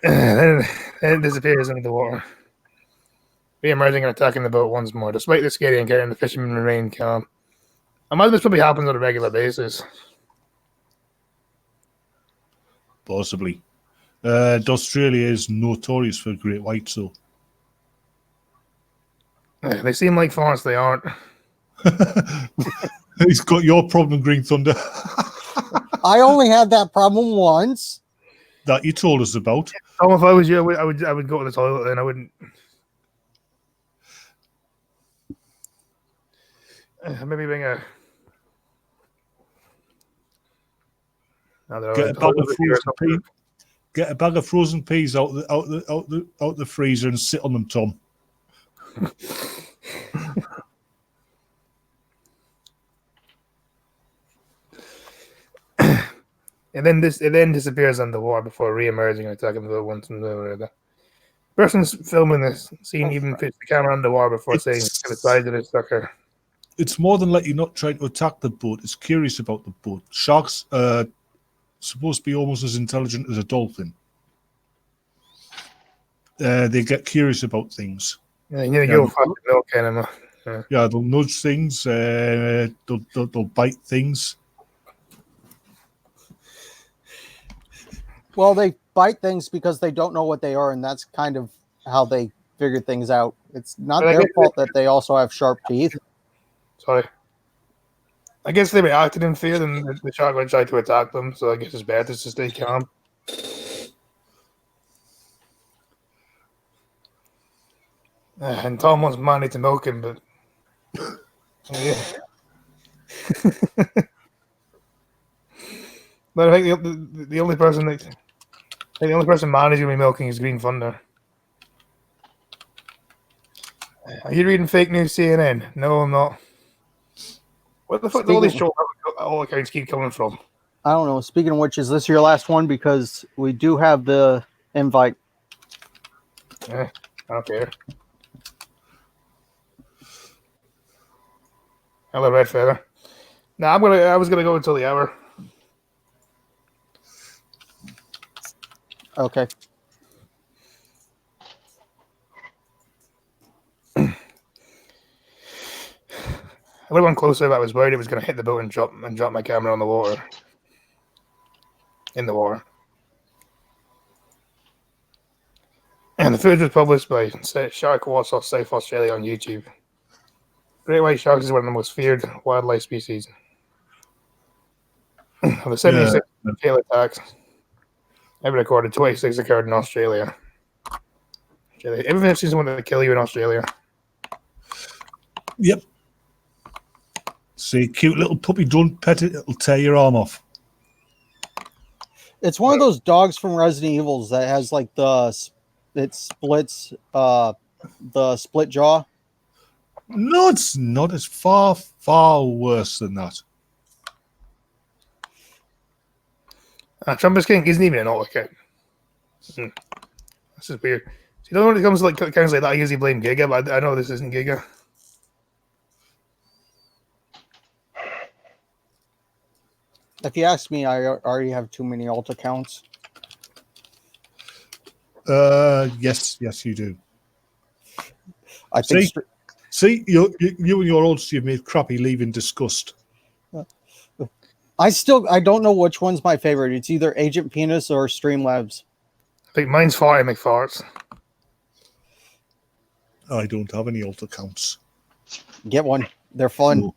Then it disappears into the water, re-emerging and attacking the boat once more. Despite the scary encounter, the fishermen remain calm. I imagine this probably happens on a regular basis. Possibly. Australia is notorious for great whites, though. They seem like farts, they aren't. He's got your problem, Green Thunder, I only had that problem once. that you told us about. Tom, if I was you, I would go to the toilet then. I wouldn't. Maybe bring a. I don't know, Get a bag of frozen peas. Get a bag of frozen peas out the freezer and sit on them, Tom. And then it then disappears underwater before re-emerging and attacking the boat once and the person's filming this scene even puts the camera underwater before saying to the side of the sucker. It's more than likely not trying to attack the boat. It's curious about the boat. Sharks are supposed to be almost as intelligent as a dolphin. They get curious about things. Yeah, you need to go fucking milk animal. Yeah, they'll nudge things. They'll bite things. Well, they bite things because they don't know what they are, and that's kind of how they figure things out. It's not But I their guess fault that they also have sharp teeth. Sorry. I guess they reacted in fear, and the shark would try to attack them. So I guess it's better to stay calm. And Tom wants Manny to milk him, but yeah. But I think the only person Manny's gonna be milking is Green Thunder. Are you reading fake news CNN? No, I'm not. Where the fuck do all these all accounts keep coming from? I don't know. Speaking of which, is this your last one? Because we do have the invite. I don't care. Hello, Red Feather. No, I was gonna go until the hour. Okay. I would have gone closer, but I was worried it was going to hit the boat and drop my camera on the water. In the water. And the footage was published by Shark Warsaw, South Australia on YouTube. Great white sharks is one of the most feared wildlife species. Of the 76 fatal attacks ever recorded, 26 occurred in Australia. Everything I've seen someone that kill you in Australia. Yep. See, cute little puppy, don't pet it, it'll tear your arm off. It's one of those dogs from Resident Evils that has like it splits the split jaw. No, it's not. It's far, far worse than that. Trumpus King isn't even an alt account. This is weird. See, when it comes to like accounts like that, I usually blame Giga, but I know this isn't Giga. If you ask me, I already have too many alt accounts. Yes, you do. I think. See, you and your odds you've made crappy leaving disgust. I don't know which one's my favorite. It's either Agent Penis or Streamlabs. I think mine's Farty McFarts. I don't have any alt accounts. Get one. They're fun.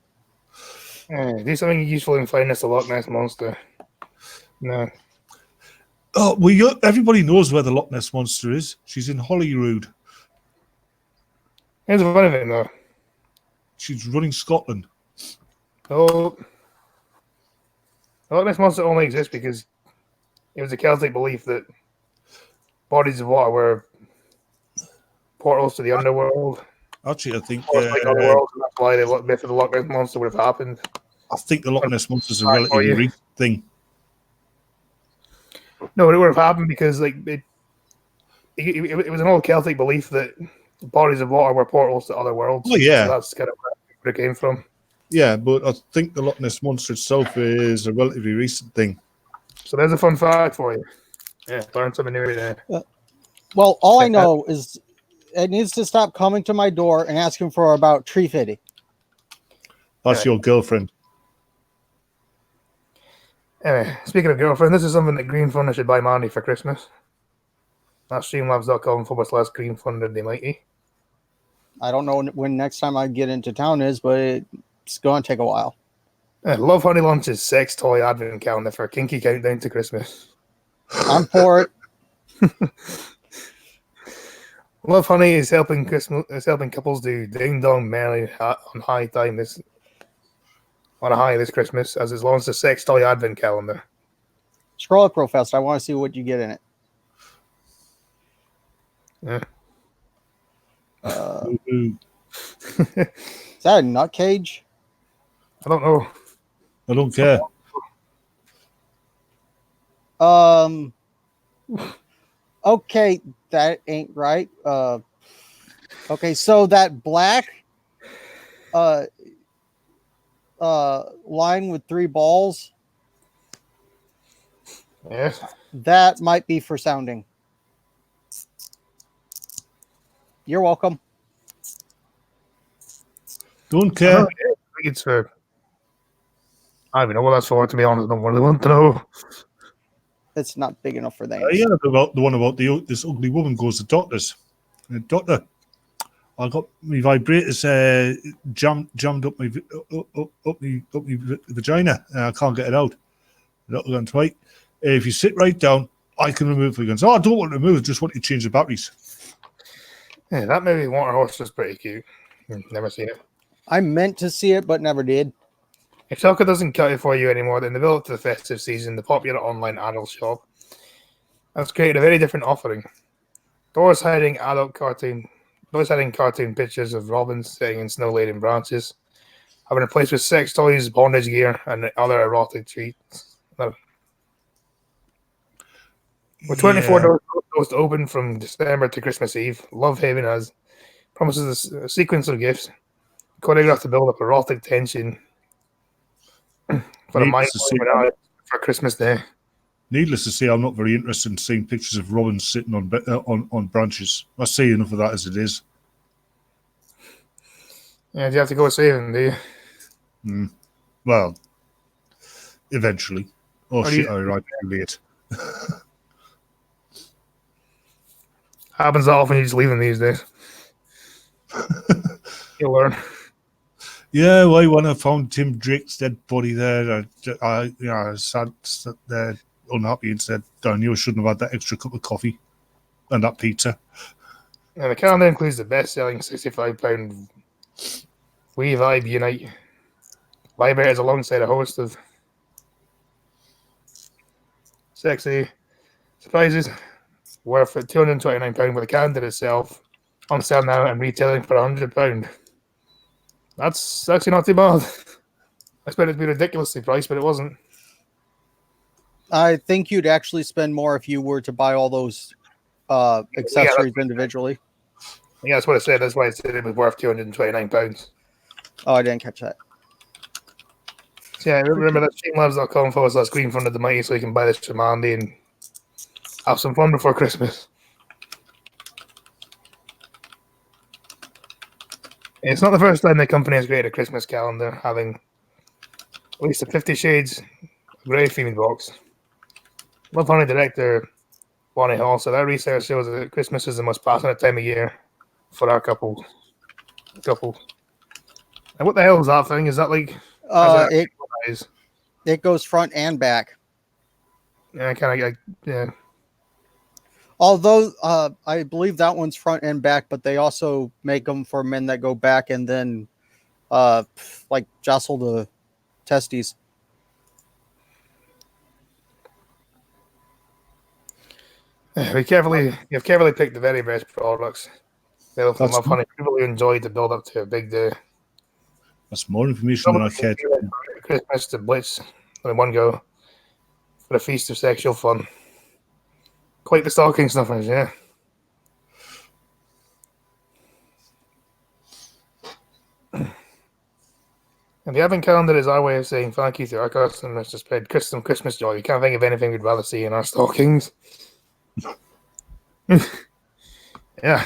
Do something useful and find us a Loch Ness monster. No. Oh, everybody knows where the Loch Ness monster is. She's in Holyrood. Here's the fun of it, though. She's running Scotland. Oh, the Loch Ness monster only exists because it was a Celtic belief that bodies of water were portals to the underworld. Actually, I think Or like otherworld, and that's why the myth of the Loch Ness monster would have happened. the Loch Ness monster is a Oh, relatively yeah. recent thing. No, it would have happened because like it was an old Celtic belief that bodies of water were portals to other worlds. Oh, yeah. So that's kind of where it came from. Yeah, but I think the Loch Ness monster itself is a relatively recent thing. So there's a fun fact for you. Yeah, learn something new every day. Well, all I know is it needs to stop coming to my door and asking for about tree fitting. That's your girlfriend. Anyway, speaking of girlfriend, this is something that Green Thunder should buy Mandy for Christmas. That's streamlabs.com/Green Thunder the Mighty. I don't know when next time I get into town is, but it's going to take a while. Love Honey Lunch's sex toy advent calendar for a kinky countdown to Christmas. I'm for it. Love Honey is helping couples do ding dong merrily on a high this Christmas as it's launched a sex toy advent calendar. Scroll up real fast. I want to see what you get in it. Yeah. Ooh. Is that a nut cage? I don't know. I don't care. Okay, that ain't right. Okay, so that black line with 3 balls, Yes. that might be for sounding. You're welcome. Don't I care. think it's for. I don't even know what that's for, to be honest. I don't really want to know. It's not big enough for that. Yeah, about the one about this ugly woman goes to doctors. Doctor, I got my vibrators jammed up my vagina, and I can't get it out. The doctor went, right. If you sit right down, I can remove it. He goes, I don't want to remove it. Just want to change the batteries. Yeah, that movie Water Horse was pretty cute. Never seen it. I meant to see it, but never did. If Telka doesn't cut it for you anymore, then the build up to the festive season, the popular online adult shop has created a very different offering. Doors hiding cartoon pictures of robins sitting in snow-laden branches, have been replaced with sex toys, bondage gear, and other erotic treats. With 24 doors closed open from December to Christmas Eve, Love Haven has promises a sequence of gifts choreographed to build up erotic tension for a mind for Christmas Day. Needless to say, I'm not very interested in seeing pictures of robins sitting on branches. I see enough of that as it is. Yeah, do you have to go save them, do you? Well, eventually. Oh, Or shit, I arrived too late. Happens that often, you just leave them these days. You'll learn. Yeah, well, when I found Tim Drake's dead body there, I sat there unhappy and said, I knew I shouldn't have had that extra cup of coffee and that pizza. And the calendar includes the best-selling £65 We Vibe Unite vibrators alongside a host of sexy surprises worth £229 with the calendar itself on sale now and retailing for £100. That's actually not too bad. I expected it to be ridiculously priced, but it wasn't. I think you'd actually spend more if you were to buy all those accessories individually. Yeah, that's what I said. That's why I said it was worth £229. Oh, I didn't catch that. So yeah, remember that streamlabs.com/Green Thunder the Mighty so you can buy this for Mandy and have some fun before Christmas. It's not the first time the company has created a Christmas calendar, having released a 50 Shades Grey theme box. Love Honey director Bonnie Hall said our research shows that Christmas is the most passionate time of year for our couple. And what the hell is that thing? Is that like It Eyes. it goes front and back. Yeah, kind of. Yeah. Although I believe that one's front and back, but they also make them for men that go back and then like jostle the testes. You have carefully picked the very best products. They'll That's have honey. People who enjoy to build up to a big day. That's more information than I cared. Christmas to Blitz in one go for a feast of sexual fun. Quite the stocking stuffers, yeah. And the advent calendar is our way of saying thank you to our customers to spread Christmas joy. We can't think of anything we'd rather see in our stockings. Yeah.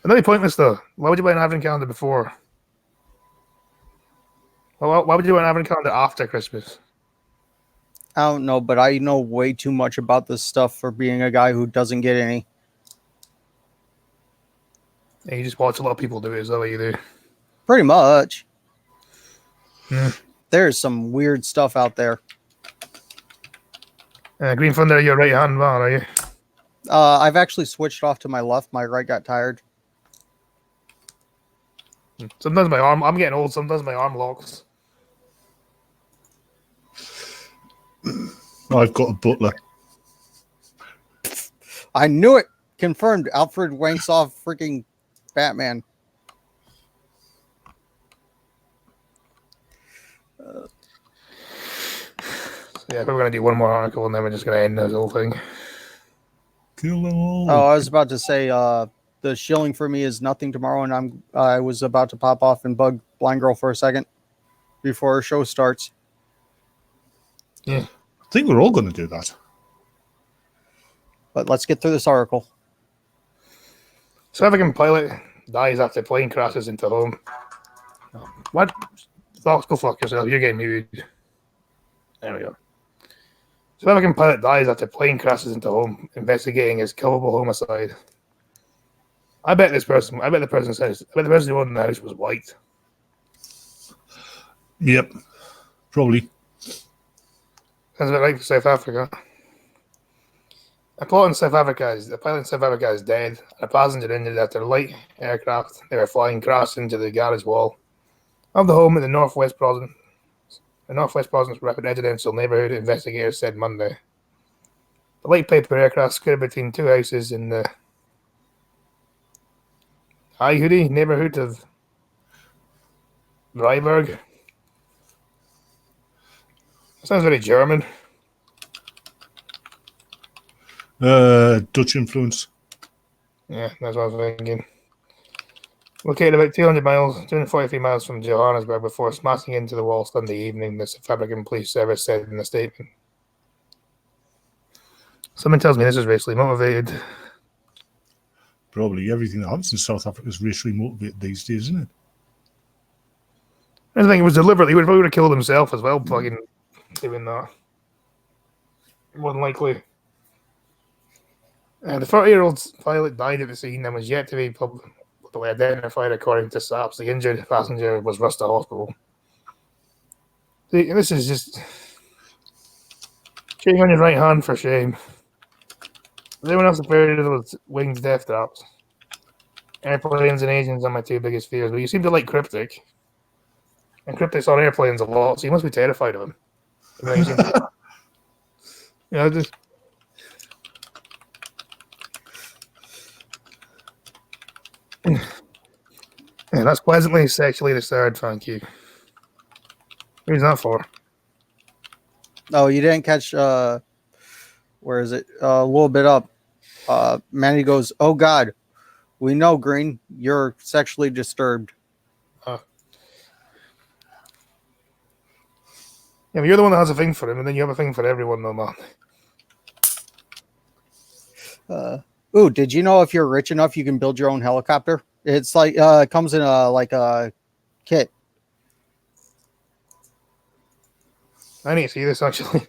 Another pointless though. Why would you buy an advent calendar before? Well, why would you buy an advent calendar after Christmas? I don't know, but I know way too much about this stuff for being a guy who doesn't get any. Yeah, you just watch a lot of people do it. Is that what you do? Pretty much. Hmm. There's some weird stuff out there. Green Thunder, you're right hand man, are you? I've actually switched off to my left. My right got tired. Sometimes my arm. I'm getting old. Sometimes my arm locks. I've got a butler. I knew it. Confirmed. Alfred wanks off freaking Batman. Yeah, we're gonna do one more article and then we're just gonna end this whole thing. Kill them all. Oh, I was about to say the shilling for me is nothing tomorrow, and I was about to pop off and bug Blind Girl for a second before our show starts. I think we're all going to do that. But let's get through this article. South African pilot dies after plane crashes into home. What? Fox, go fuck yourself. You're getting muted. There we go. South African pilot dies after plane crashes into home, investigating his culpable homicide. I bet the person who owned the house was white. Yep, probably. Sounds a bit like South Africa. A pilot in South Africa is dead, and a passenger injured after a light aircraft they were flying crashed into the garage wall of the home in the Northwest Province residential neighborhood, investigators said Monday. The light paper aircraft skidded between two houses in the Aihoody neighborhood of Vryburg. Sounds very German. Dutch influence. Yeah, that's what I was thinking. Located about 243 miles from Johannesburg before smashing into the wall Sunday evening, the South African Police Service said in a statement. Someone tells me this is racially motivated. Probably everything that happens in South Africa is racially motivated these days, isn't it? I think it was deliberate. He would probably have killed himself as well, fucking doing that. More than likely. The 30-year-old pilot died at the scene and was yet to be publicly identified, according to SAPS. The injured passenger was rushed to hospital. See, this is just cheating on your right hand for shame. Has anyone else afraid of those winged death traps? Airplanes and agents are my two biggest fears, but you seem to like Cryptic. And Cryptic's on airplanes a lot, so you must be terrified of him. Just... Yeah, that's pleasantly sexually disturbed, thank you. Who's that for? Oh, you didn't catch where is it? A little bit up. Manny goes, "Oh God, we know, Green, you're sexually disturbed." Yeah, but you're the one that has a thing for him, and then you have a thing for everyone, though, man. Ooh, did you know if you're rich enough, you can build your own helicopter? It's like it comes in a kit. I need to see this actually.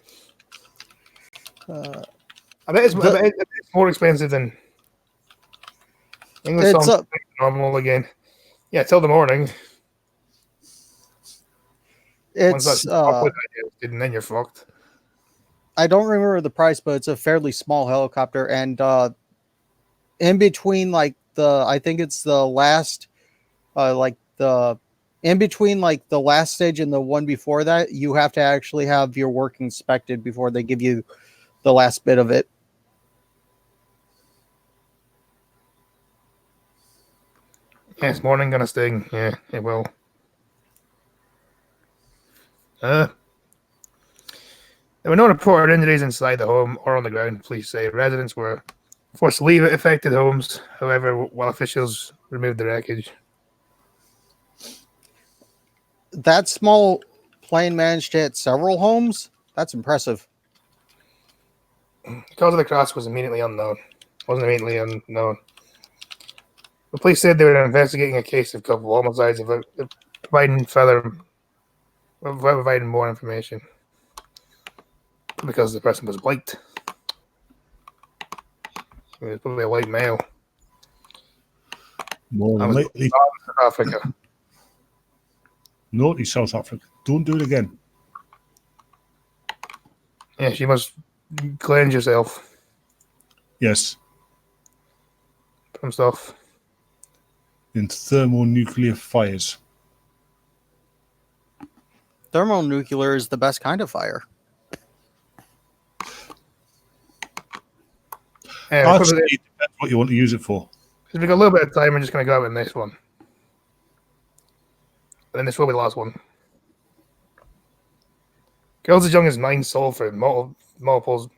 I bet it's more expensive than English songs. Normal again. Yeah, till the morning. Once that's It's properly digested, and then you're fucked. I don't remember the price, but it's a fairly small helicopter, and in between I think it's the last in between the last stage and the one before that, you have to actually have your work inspected before they give you the last bit of it. Yes, morning gonna sting. Yeah, it will. There were no reported injuries inside the home or on the ground. Police say residents were forced to leave affected homes. However, while officials removed the wreckage. That small plane managed to hit several homes. That's impressive. The cause of the crash was immediately unknown. Wasn't immediately unknown. The police said they were investigating a case of couple homicides and providing more information because the person was white. It was probably a white male. More That than was likely. South Africa. Naughty South Africa. Don't do it again. Yeah, she must cleanse yourself Yes. from stuff. In thermonuclear fires. Thermonuclear is the best kind of fire. Actually, it depends what you want to use it for. Because we've got a little bit of time, we're just going to go out in this one. And then this will be the last one. Girls as young as 9 sold for multiple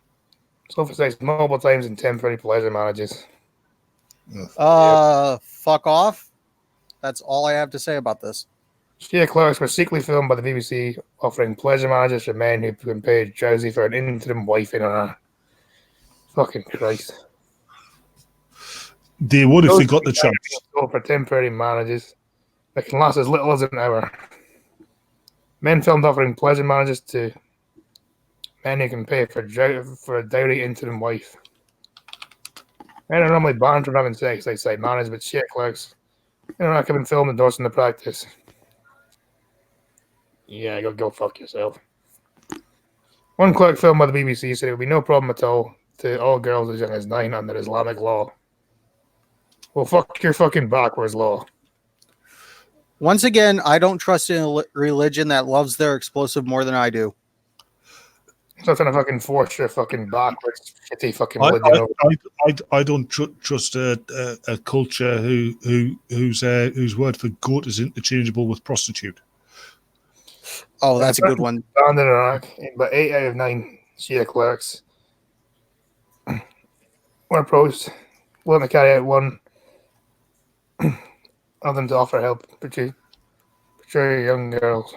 times in temporary pleasure marriages. Fuck off. That's all I have to say about this. Shea clerks were secretly filmed by the BBC offering pleasure marriages for men who've been paid drowsy for an interim wife in her. Fucking Christ. They would if they got the chance. Sold for temporary marriages that can last as little as an hour. Men filmed offering pleasure marriages to men who can pay for a dowry interim wife. Men are normally banned from having sex outside marriage, but shit clerks are not having filmed endorsing the practice. Yeah, go fuck yourself. One clerk filmed by the BBC said it would be no problem at all to all girls as young as 9 under Islamic law. Well, fuck your fucking backwards law. Once again, I don't trust in a religion that loves their explosive more than I do. It's not trying to fucking force your fucking backwards shitty fucking religion. I don't trust a culture whose word for goat is interchangeable with prostitute. Oh, that's a good one. Found in Iraq, but 8 out of 9 Shia clerks were approached, willing to carry out one of them to offer help portray young girls.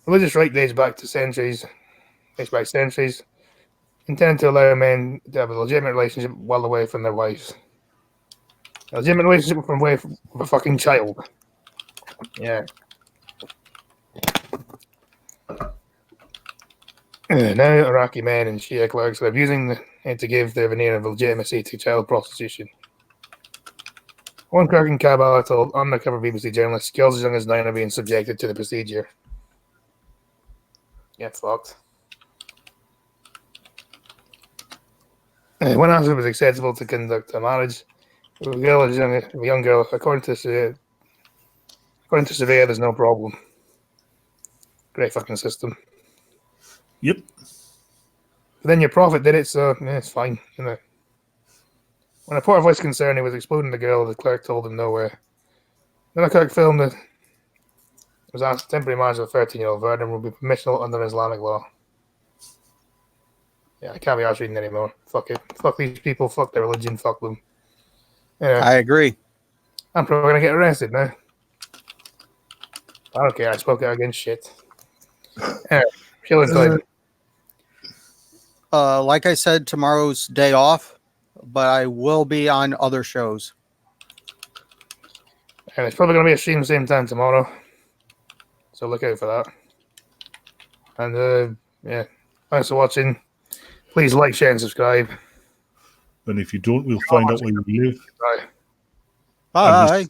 Religious right dates back centuries, intended to allow men to have a legitimate relationship well away from their wives. A legitimate relationship from away from a fucking child. Yeah. Now Iraqi men and Shia clerks are abusing it to give their veneer of legitimacy to child prostitution. One clerk in Kabul told undercover BBC journalist girls as young as 9 are being subjected to the procedure. Get fucked. When asked if it was acceptable to conduct a marriage with a young girl, according to Surveyor, there's no problem. Great fucking system. Yep. But then your prophet did it, so yeah, it's fine. You know. When a poor voice concerned he was exploding the girl, the clerk told him no way. Then the clerk filmed it. It was asked temporary marriage of a 13-year-old virgin would be permissible under Islamic law. Yeah, I can't be arsed reading anymore. Fuck it. Fuck these people. Fuck their religion. Fuck them. Yeah, I agree. I'm probably going to get arrested now. I don't care. I spoke out against shit. Anyway, chilling time. Like I said, tomorrow's day off, but I will be on other shows. And it's probably going to be a stream same time tomorrow. So look out for that. And yeah, thanks for watching. Please like, share, and subscribe. And if you don't, we'll find out where you live. Bye. Bye.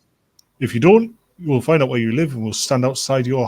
If you don't, we'll find out where you live, and we'll stand outside your